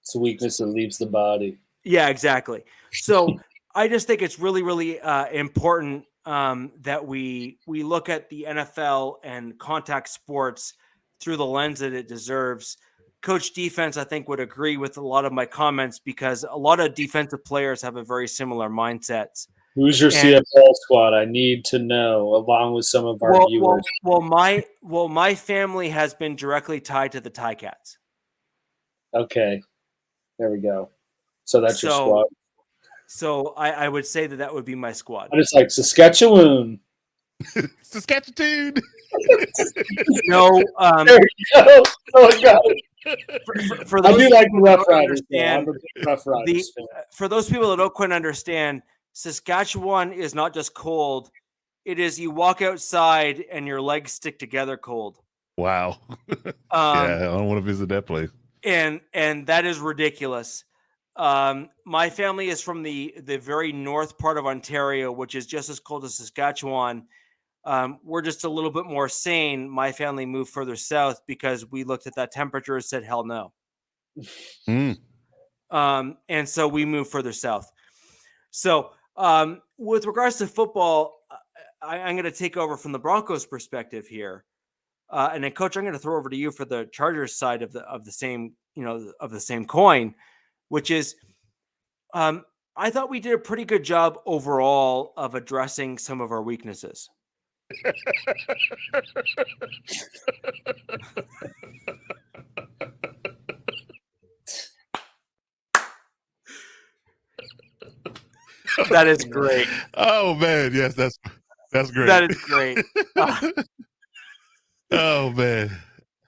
It's a weakness that leaves the body. Yeah, exactly. So I just think it's really, really important that we look at the NFL and contact sports through the lens that it deserves. Coach Defense, I think, would agree with a lot of my comments because a lot of defensive players have a very similar mindset. Who's your CFL squad? I need to know, along with some of our viewers. My family has been directly tied to the Ticats. Okay, there we go. So that's your squad. So I would say that would be my squad. I just like Saskatchewan. Saskatchewan. No. There you go. Oh my God. For those I do like the Rough Riders. For those people that don't quite understand, Saskatchewan is not just cold. It is you walk outside and your legs stick together cold. Wow. Yeah, I don't want to visit that place. And that is ridiculous. My family is from the very north part of Ontario, which is just as cold as Saskatchewan. We're just a little bit more sane. My family moved further south because we looked at that temperature and said, hell no. And so we moved further south. So with regards to football, I'm going to take over from the Broncos perspective here. And then Coach, I'm going to throw over to you for the Chargers side of the same coin, which is, I thought we did a pretty good job overall of addressing some of our weaknesses. That is great. Oh man, yes, that's great. That is great. Oh man.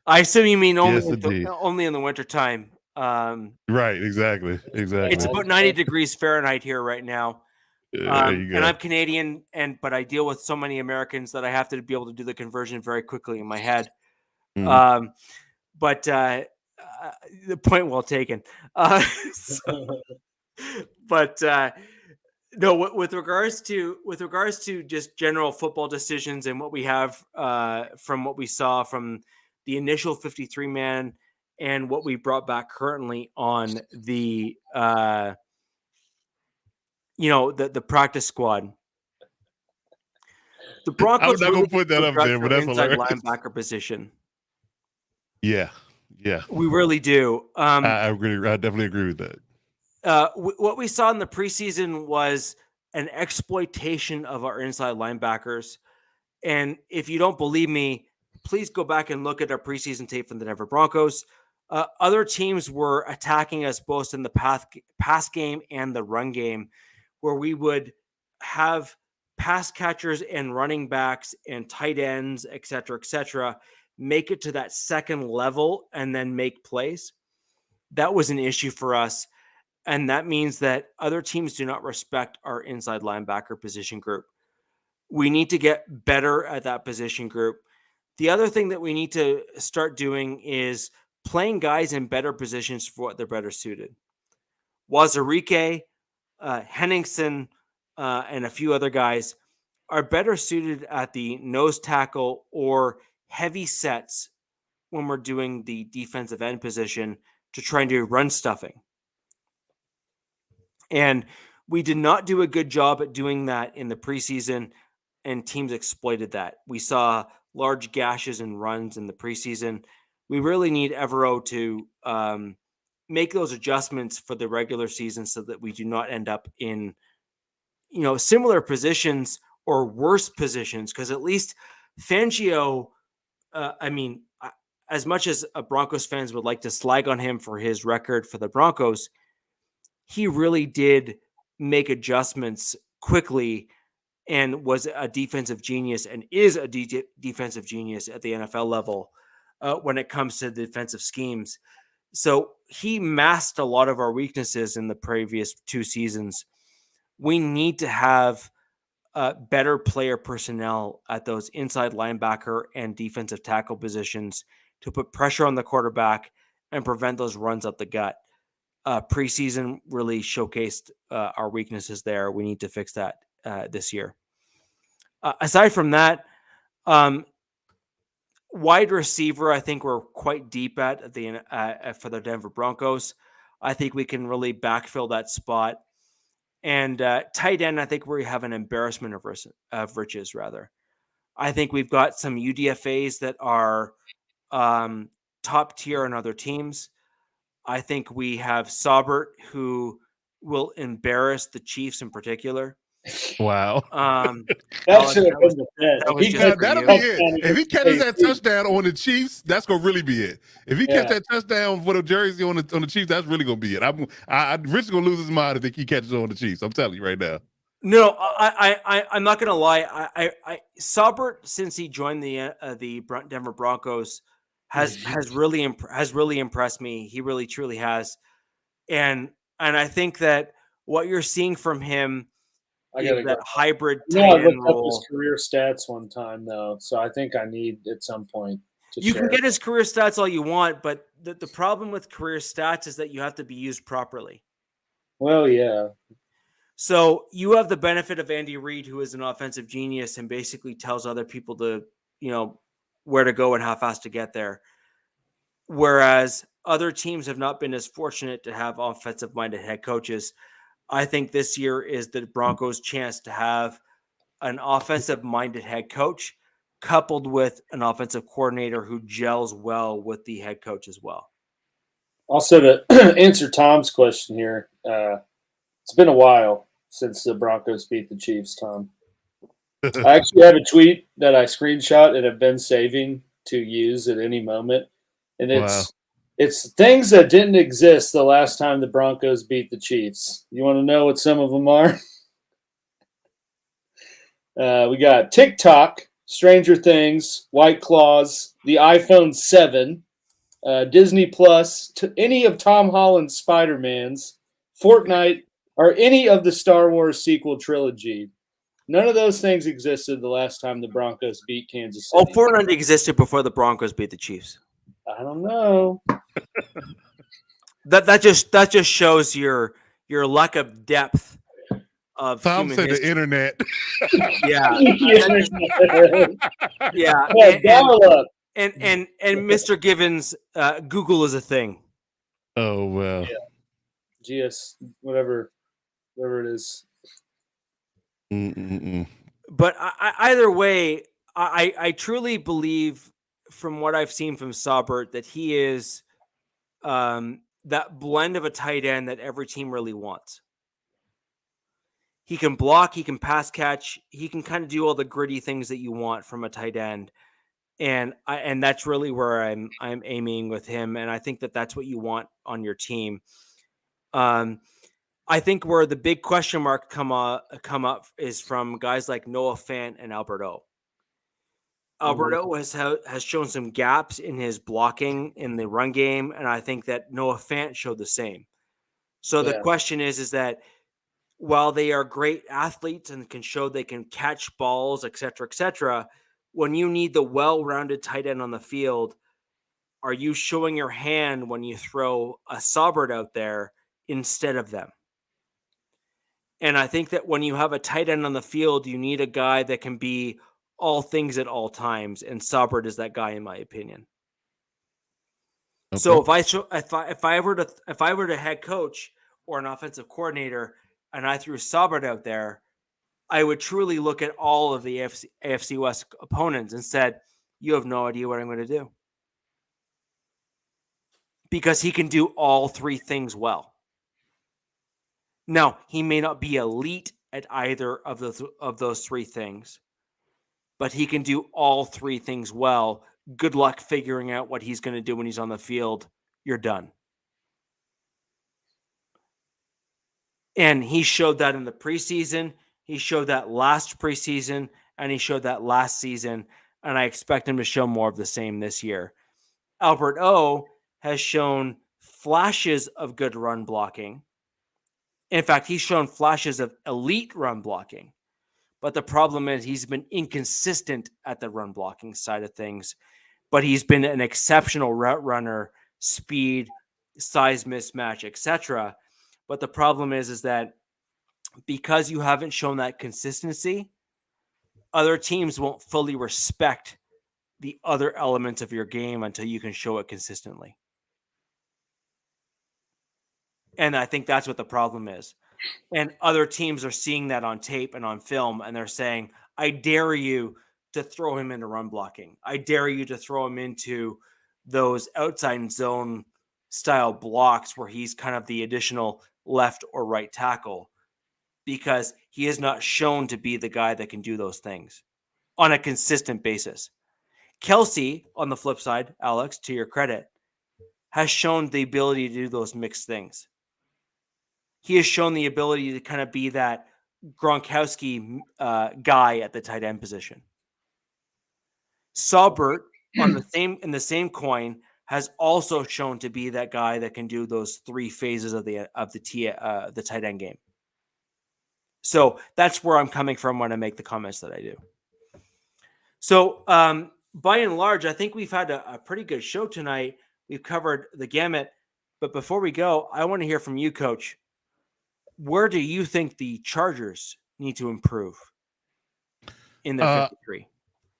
I assume you mean only in the wintertime. Right, exactly. It's about 90 degrees Fahrenheit here right now. There you go. And I'm Canadian, but I deal with so many Americans that I have to be able to do the conversion very quickly in my head. Mm-hmm. But the point well taken. No, with regards to just general football decisions and what we have from what we saw from the initial 53-man and what we brought back currently on the the practice squad. The Broncos. I'm not gonna put that up there, but that's inside hilarious. Linebacker position. Yeah, we really do. I agree. I definitely agree with that. What we saw in the preseason was an exploitation of our inside linebackers. And if you don't believe me, please go back and look at our preseason tape from the Denver Broncos. Other teams were attacking us both in the pass game and the run game, where we would have pass catchers and running backs and tight ends, et cetera, make it to that second level and then make plays. That was an issue for us. And that means that other teams do not respect our inside linebacker position group. We need to get better at that position group. The other thing that we need to start doing is playing guys in better positions for what they're better suited. Wazirike, Henningsen, and a few other guys are better suited at the nose tackle or heavy sets when we're doing the defensive end position to try and do run stuffing. And we did not do a good job at doing that in the preseason, and teams exploited that. We saw large gashes and runs in the preseason. We really need Evero to make those adjustments for the regular season so that we do not end up in, similar positions or worse positions. Because at least Fangio, as much as Broncos fans would like to slag on him for his record for the Broncos, he really did make adjustments quickly and was a defensive genius and is a defensive genius at the NFL level when it comes to defensive schemes. So he masked a lot of our weaknesses in the previous 2 seasons. We need to have better player personnel at those inside linebacker and defensive tackle positions to put pressure on the quarterback and prevent those runs up the gut. Preseason really showcased our weaknesses there. We need to fix that this year. Aside from that, wide receiver, I think we're quite deep at for the Denver Broncos. I think we can really backfill that spot. And tight end, I think we have an embarrassment of riches, rather. I think we've got some UDFAs that are top tier on other teams. I think we have Saubert, who will embarrass the Chiefs in particular. Wow. That should have been the bet. That'll be it. If he catches that touchdown on the Chiefs, that's gonna really be it. If he catches that touchdown with a jersey on the Chiefs, that's really gonna be it. Rich is gonna lose his mind if he catches it on the Chiefs. I'm telling you right now. No, I'm not gonna lie. Saubert, since he joined the Denver Broncos, has really impressed me. He really truly has, and I think that what you're seeing from him is that hybrid tight end role. I looked up his career stats one time though, so I think I need at some point. You can get his career stats all you want, but the problem with career stats is that you have to be used properly. Well, yeah. So you have the benefit of Andy Reid, who is an offensive genius and basically tells other people to, where to go and how fast to get there. Whereas other teams have not been as fortunate to have offensive-minded head coaches. I think this year is the Broncos' chance to have an offensive-minded head coach coupled with an offensive coordinator who gels well with the head coach as well. Also, to answer Tom's question here, it's been a while since the Broncos beat the Chiefs, Tom. I actually have a tweet that I screenshot and have been saving to use at any moment. And it's things that didn't exist the last time the Broncos beat the Chiefs. You want to know what some of them are? We got TikTok, Stranger Things, White Claws, the iPhone 7, Disney Plus, any of Tom Holland's Spider-Mans, Fortnite, or any of the Star Wars sequel trilogy. None of those things existed the last time the Broncos beat Kansas City. Oh, Fortnite existed before the Broncos beat the Chiefs. I don't know. That just shows your lack of depth of Tom human said history. The internet. Yeah. And Mr. Givens, Google is a thing. Oh well. Yeah. GS whatever it is. But either way, I truly believe from what I've seen from Saubert that he is that blend of a tight end that every team really wants. He can block, he can pass catch, he can kind of do all the gritty things that you want from a tight end. And that's really where I'm aiming with him. And I think that that's what you want on your team. I think where the big question mark come up is from guys like Noah Fant and Albert O. Albert O has shown some gaps in his blocking in the run game, and I think that Noah Fant showed the same. So the question is that while they are great athletes and can show they can catch balls, et cetera, when you need the well-rounded tight end on the field, are you showing your hand when you throw a Saubert out there instead of them? And I think that when you have a tight end on the field, you need a guy that can be all things at all times, and Saubert is that guy, in my opinion. Okay. So if I were to head coach or an offensive coordinator, and I threw Saubert out there, I would truly look at all of the AFC West opponents and said, "You have no idea what I'm going to do," because he can do all three things well. Now, he may not be elite at either of those three things, but he can do all three things well. Good luck figuring out what he's going to do when he's on the field. You're done. And he showed that in the preseason. He showed that last preseason, and he showed that last season, and I expect him to show more of the same this year. Albert O has shown flashes of good run blocking. In fact, he's shown flashes of elite run blocking. But the problem is he's been inconsistent at the run blocking side of things. But he's been an exceptional route runner, speed, size mismatch, etc. But the problem is that because you haven't shown that consistency, other teams won't fully respect the other elements of your game until you can show it consistently. And I think that's what the problem is. And other teams are seeing that on tape and on film, and they're saying, I dare you to throw him into run blocking. I dare you to throw him into those outside zone style blocks where he's kind of the additional left or right tackle, because he is not shown to be the guy that can do those things on a consistent basis. Kelsey, on the flip side, Alex, to your credit, has shown the ability to do those mixed things. He has shown the ability to kind of be that Gronkowski guy at the tight end position. Saubert, in the same coin, has also shown to be that guy that can do those three phases of the tight end game. So that's where I'm coming from when I make the comments that I do. So by and large, I think we've had a pretty good show tonight. We've covered the gamut. But before we go, I want to hear from you, Coach. Where do you think the Chargers need to improve in their 53?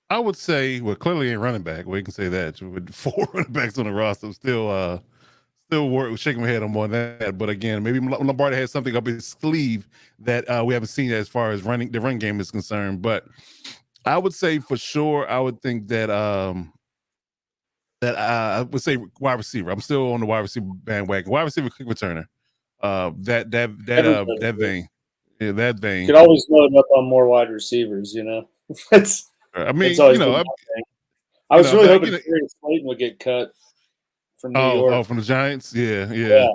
I would say, well, clearly ain't running back. We can say that with 4 running backs on the roster. Still shaking my head on more than that. But again, maybe Lombardi has something up his sleeve that we haven't seen as far as the run game is concerned. But I would say for sure, I would think that I would say wide receiver. I'm still on the wide receiver bandwagon. Wide receiver, quick returner. That vein. Yeah, that vein. You could always load up on more wide receivers, you know. I mean, I was really hoping Darius Slayton would get cut from New York. Oh, from the Giants? Yeah.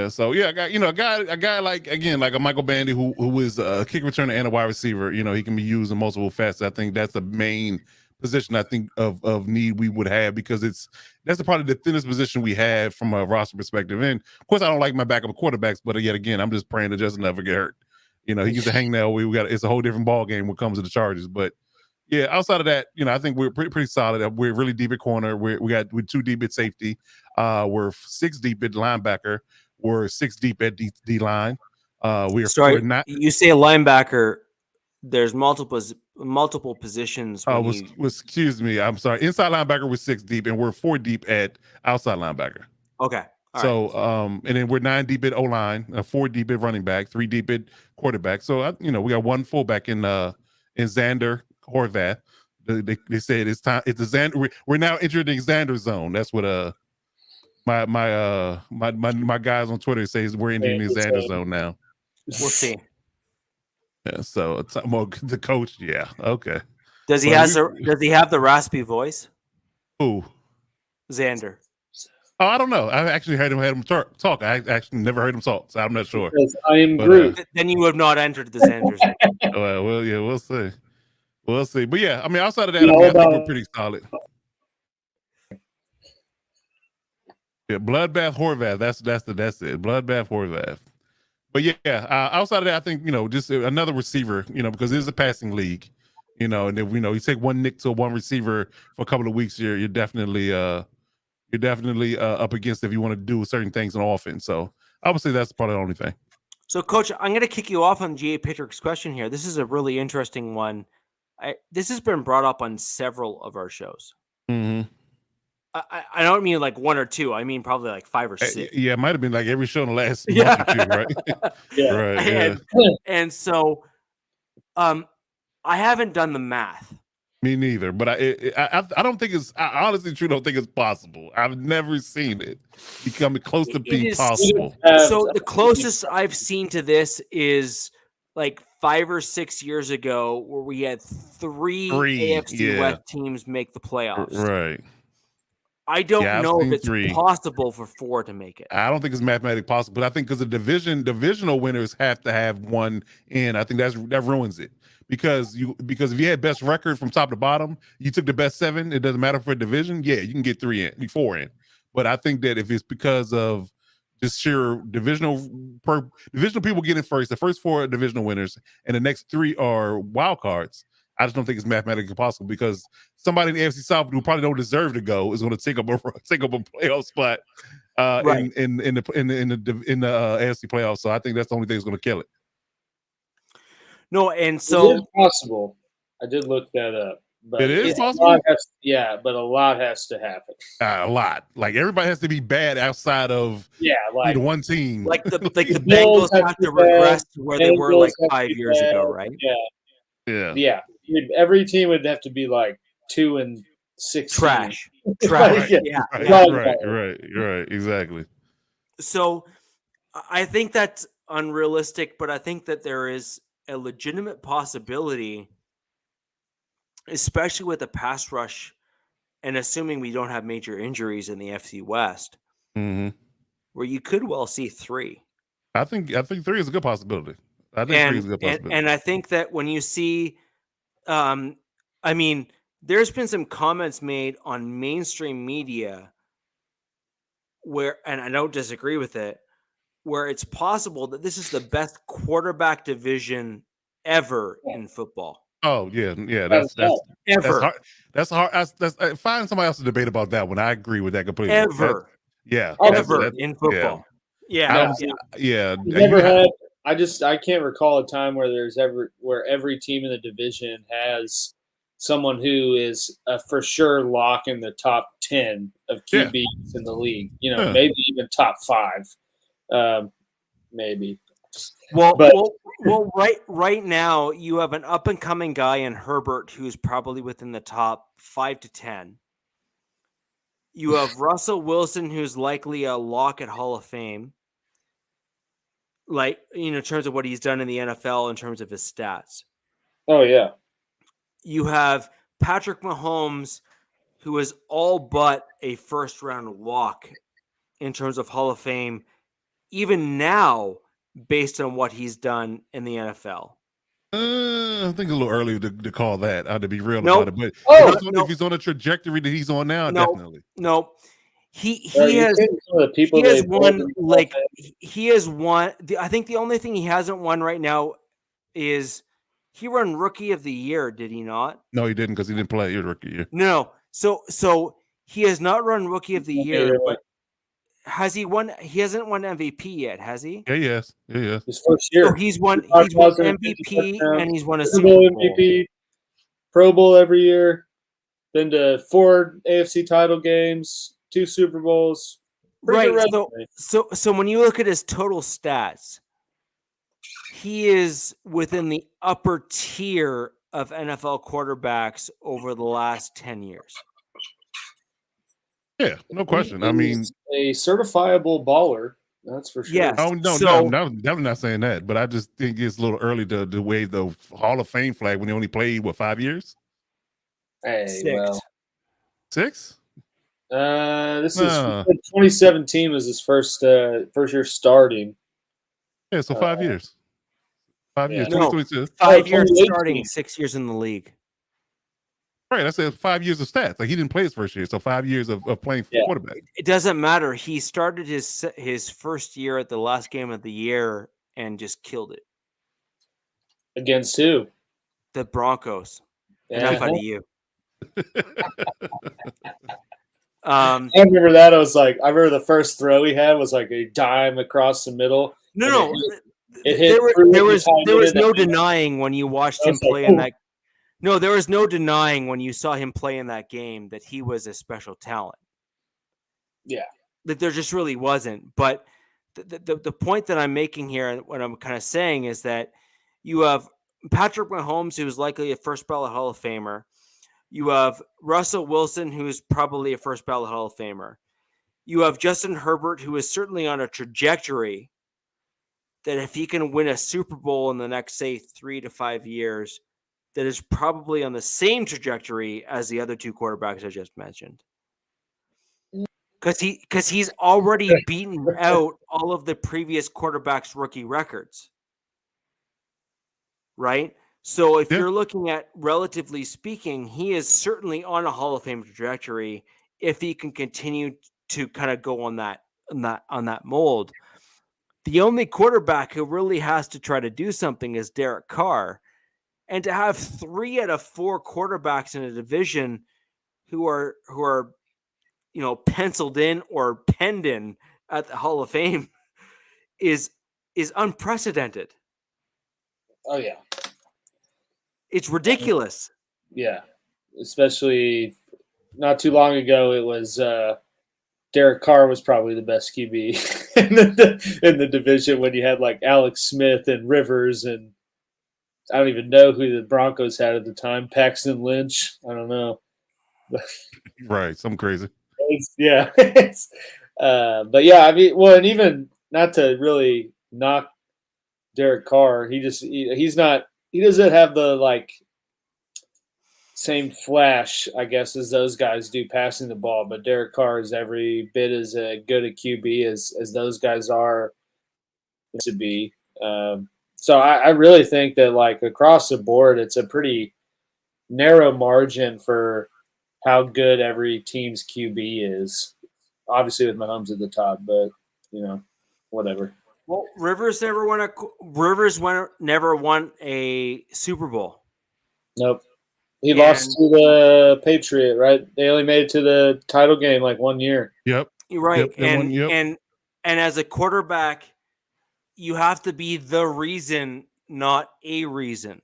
So yeah, a guy like a Michael Bandy who is a kick returner and a wide receiver. You know, he can be used in multiple facets. I think that's the main position I think of need we would have, because that's probably the thinnest position we have from a roster perspective. And of course, I don't like my backup quarterbacks, but yet again, I'm just praying that Justin never get hurt. You know, he gets to hang now. It's a whole different ball game when it comes to the Chargers. But yeah, outside of that, I think we're pretty solid. We're really deep at corner. We're 2 deep at safety. We're 6 deep at linebacker. We're 6 deep at D line. We're not. You say a linebacker. There's multiple positions. Excuse me. I'm sorry. Inside linebacker, we're 6 deep, and we're 4 deep at outside linebacker. Okay. All right. And then we're 9 deep at O-line, 4 deep at running back, 3 deep at quarterback. So we got 1 fullback in Xander Horvath. They said it's time. It's the Xander. We're now entering the Xander zone. That's what my guys on Twitter says. We're entering the Xander zone now. We'll see. Yeah, so it's more the coach. Yeah, okay. Does he have the raspy voice? Who? Xander. Oh, I don't know. I actually had him talk. I actually never heard him talk, so I'm not sure. Because I am Groot. Then you have not entered the Xanders. Well, yeah, we'll see. We'll see. But yeah, I mean, outside of that, I think we're pretty solid. Yeah, Bloodbath Horvath. That's it. Bloodbath Horvath. But yeah, outside of that, I think just another receiver. Because it is a passing league. And if you take one nick to one receiver for a couple of weeks, you're definitely up against if you want to do certain things on offense. So I would say that's probably the only thing. So, Coach, I'm going to kick you off on G.A. Patrick's question here. This is a really interesting one. This has been brought up on several of our shows. Mm-hmm. I don't mean like one or two. I mean probably like 5 or 6. Yeah, it might have been like every show in the last month or two, right? Yeah. Right. Yeah. And so I haven't done the math. Me neither, but I don't think I honestly truly don't think it's possible. I've never seen it becoming close to being possible. So the closest I've seen to this is like 5 or 6 years ago where we had three AFC West teams make the playoffs. Right. I don't know if it's possible for 4 to make it. I don't think it's mathematically possible, but I think because the divisional winners have to have one in. I think that ruins it. Because if you had best record from top to bottom, you took the best 7. It doesn't matter for a division. Yeah, you can get 4 in. But I think that if it's because of just sheer divisional people getting first, the first 4 are divisional winners, and the next 3 are wild cards. I just don't think it's mathematically possible because somebody in the AFC South who probably don't deserve to go is going to take up a playoff spot in the AFC playoffs. So I think that's the only thing that's going to kill it. No, and so it is possible. I did look that up. But it is possible. But a lot has to happen. A lot. Like everybody has to be bad outside of one team. Like the Bengals have to regress to where they were like 5 years ago, right? Yeah. Every team would have to be like 2-16. Trash. Right, exactly. So I think that's unrealistic, but I think that there is a legitimate possibility, especially with the pass rush and assuming we don't have major injuries in the FC West, where you could well see 3. I think 3 is a good possibility. And I think that when you see, I mean, there's been some comments made on mainstream media where, and I don't disagree with it, where it's possible that this is the best quarterback division ever in football. Oh yeah. That's ever. That's hard. That's find somebody else to debate about that one. I agree with that completely. Ever. Ever in football. Yeah. Never had. I can't recall a time where every team in the division has someone who is a for sure lock in the top 10 of QBs in the league. Maybe even top 5. Maybe. Well, right now you have an up and coming guy in Herbert who's probably within the top 5 to 10. You have Russell Wilson who's likely a lock at Hall of Fame. Like, in terms of what he's done in the NFL in terms of his stats. Oh yeah. You have Patrick Mahomes who is all but a first round lock in terms of Hall of Fame, even now, based on what he's done in the NFL. I think a little early to call that. I had to be real about it. But if he's on a trajectory that he's on now, definitely. No. He has won. I think the only thing he hasn't won right now is he won Rookie of the Year. Did he not? No, he didn't because he didn't play Rookie Year. No. So he has not run Rookie of the Year, but has he won? He hasn't won MVP yet, has he? Yeah, yes. His first year. So he's won MVP and he's won a Super Bowl MVP, Pro Bowl every year. Been to 4 AFC title games, 2 Super Bowls. Right. So when you look at his total stats, he is within the upper tier of NFL quarterbacks over the last 10 years. Yeah, no question. I mean, a certifiable baller. That's for sure. Yes. Oh no, So- no, I'm not saying that, but I just think it's a little early to wave the Hall of Fame flag when he only played 5 years? Hey, 6. well, 6? this is Nah. 2017 was his first year starting. Yeah, so 5 years. 5 years. Yeah. No. 2022. 5 years 2018. starting, 6 years in the league. Right. I said 5 years of stats. Like he didn't play his first year, so 5 years of playing Yeah. quarterback. It doesn't matter. He started his first year at the last game of the year and just killed it. Against who? The Broncos. Enough out of you. I remember that. I remember the first throw he had was like a dime across the middle. No. It hit There was no no denying when you watched him play in that. No, there was no denying when you saw him play in that game that he was a special talent. Yeah. That there just really wasn't. But the point that I'm making here, and what I'm kind of saying, is that you have Patrick Mahomes, who is likely a first ballot Hall of Famer. You have Russell Wilson, who is probably a first ballot Hall of Famer. You have Justin Herbert, who is certainly on a trajectory that if he can win a Super Bowl in the next, say, 3 to 5 years, that is probably on the same trajectory as the other two quarterbacks I just mentioned. Because he's already beaten out all of the previous quarterbacks' rookie records. Right? So if you're looking at, relatively speaking, he is certainly on a Hall of Fame trajectory if he can continue to kind of go on that mold. The only quarterback who really has to try to do something is Derek Carr. And to have 3 out of 4 quarterbacks in a division who are penciled in or penned in at the Hall of Fame is unprecedented. Oh yeah. It's ridiculous. Yeah. Especially not too long ago, it was Derek Carr was probably the best QB in the division when you had like Alex Smith and Rivers, and I don't even know who the Broncos had at the time. Paxton Lynch. I don't know. Right. Something crazy. Yeah. But yeah, I mean, well, and even not to really knock Derek Carr, he doesn't have the like same flash, I guess, as those guys do passing the ball. But Derek Carr is every bit as good a QB as those guys are to be. So I really think that like across the board, it's a pretty narrow margin for how good every team's QB is. Obviously with Mahomes at the top, but whatever. Well, Rivers never won a Super Bowl. Nope. He lost to the Patriot, right? They only made it to the title game like 1 year. Yep. Right. Yep, and as a quarterback, you have to be the reason, not a reason.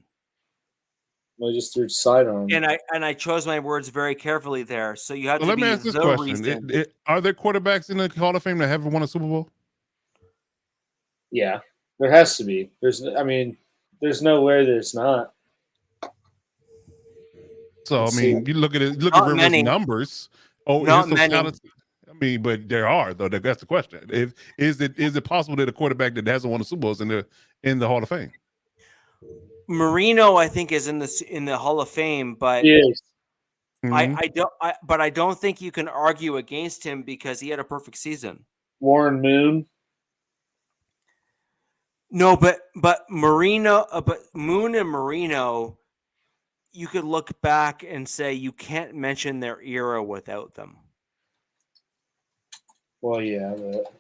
Well, just threw side on him. And I chose my words very carefully there. So you have to Let be me ask this the question. reason. Are there quarterbacks in the Hall of Fame that haven't won a Super Bowl? Yeah, there has to be. There's no way there's not. So Let's I mean, see. you look at Not Rivers' many. numbers. Not many. I mean, but there are though. That's the question. Is it possible that a quarterback that hasn't won a Super Bowl is in the Hall of Fame? Marino, I think, is in the Hall of Fame, but He is. I don't think you can argue against him because he had a perfect season. Warren Moon. No, but Marino, but Moon and Marino, you could look back and say you can't mention their era without them. Well, yeah, but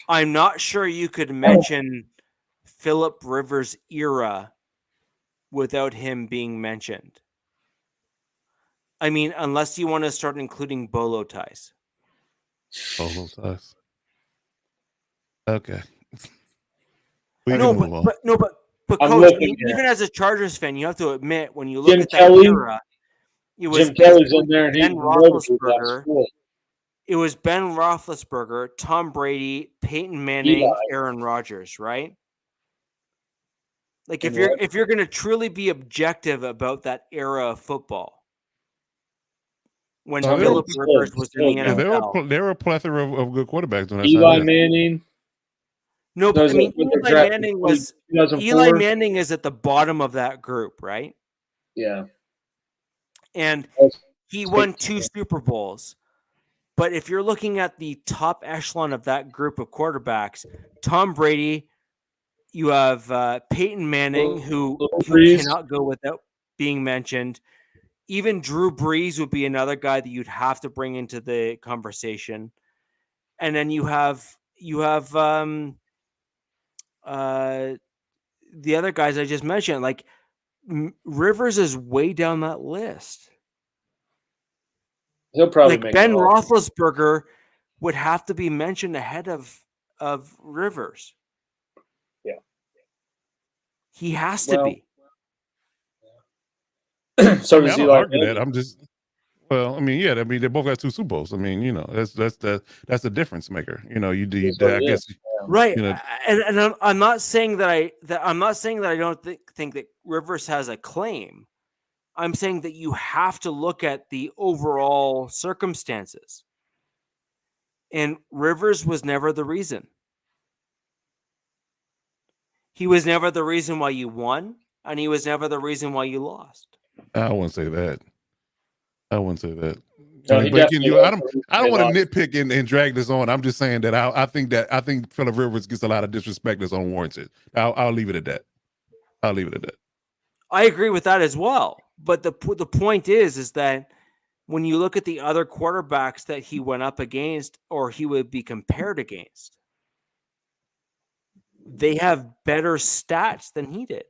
I'm not sure you could mention Phillip Rivers' era without him being mentioned. I mean, unless you want to start including bolo ties. Bolo ties. Okay. But I'm Coach, looking even at- as a Chargers fan, you have to admit when you look Jim at that Kelly? era, it was Jim Kelly's in there, and he's Ben Roethlisberger. It was Ben Roethlisberger, Tom Brady, Peyton Manning, Eli. Aaron Rodgers, right? Like And if you're going to truly be objective about that era of football, when Oh, Philip yeah. Rivers was in the Yeah, NFL. there were a plethora of good quarterbacks. When Eli Manning. No, but I mean, Eli Manning was 2004. Eli Manning is at the bottom of that group, right? Yeah. And he won 2 Super Bowls. But if you're looking at the top echelon of that group of quarterbacks, Tom Brady, you have Peyton Manning, who cannot go without being mentioned. Even Drew Brees would be another guy that you'd have to bring into the conversation. And then you have the other guys I just mentioned. Like Rivers is way down that list. He'll probably like make Ben Roethlisberger would have to be mentioned ahead of Rivers. Yeah, he has to be. So I mean, does I he don't like argue that. I'm just, well, I mean, yeah, I mean, they both got 2 Super Bowls. I mean, you know, that's the difference maker. You know, you do. I guess. Right, you know, and I'm not saying that I don't think that Rivers has a claim. I'm saying that you have to look at the overall circumstances. And Rivers was never the reason. He was never the reason why you won, and he was never the reason why you lost. I wouldn't say that. I wouldn't say that. No, I mean, but again, I don't want to nitpick and drag this on. I'm just saying that I think Philip Rivers gets a lot of disrespect that's unwarranted. I'll leave it at that. I'll leave it at that. I agree with that as well. But the point is that when you look at the other quarterbacks that he went up against or he would be compared against, they have better stats than he did.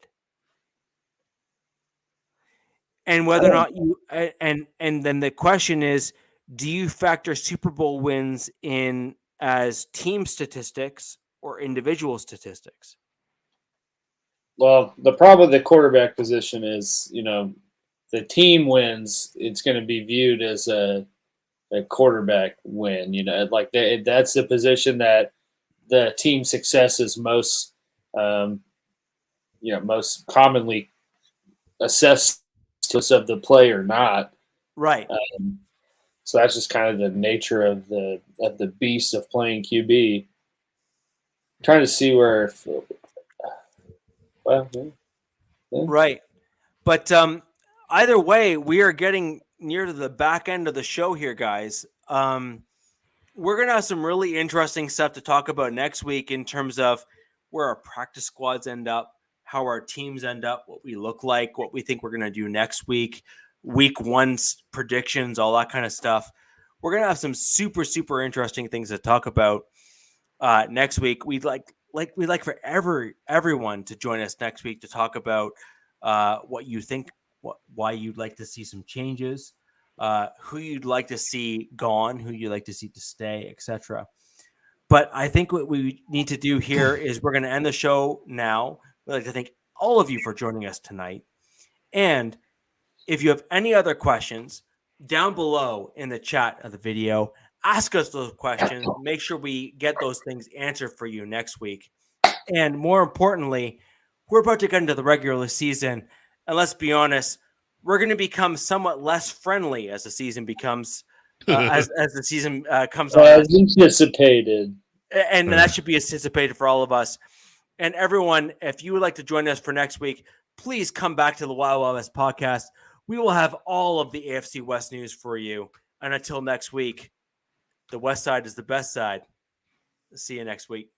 And whether or not you and then the question is, do you factor Super Bowl wins in as team statistics or individual statistics? Well, the problem with the quarterback position is, you know, the team wins, it's going to be viewed as a quarterback win. You know, like that's the position that the team success is most, most commonly assessed of the play or not. Right. So that's just kind of the nature of the beast of playing QB. I'm trying to see where. Well, yeah. Right. But either way, we are getting near to the back end of the show here, guys. We're going to have some really interesting stuff to talk about next week in terms of where our practice squads end up, how our teams end up, what we look like, what we think we're going to do next week, week 1's predictions, all that kind of stuff. We're going to have some super, super interesting things to talk about next week. We'd like for everyone to join us next week to talk about what you think, why you'd like to see some changes, who you'd like to see gone, who you'd like to see to stay, etc. But I think what we need to do here is we're going to end the show now. We'd like to thank all of you for joining us tonight. And if you have any other questions, down below in the chat of the video, ask us those questions. Make sure we get those things answered for you next week. And more importantly, we're about to get into the regular season. And let's be honest, we're going to become somewhat less friendly as the season becomes, as the season comes on. As anticipated. And that should be anticipated for all of us. And everyone, if you would like to join us for next week, please come back to the Wild Wild West podcast. We will have all of the AFC West news for you. And until next week, the West Side is the best side. See you next week.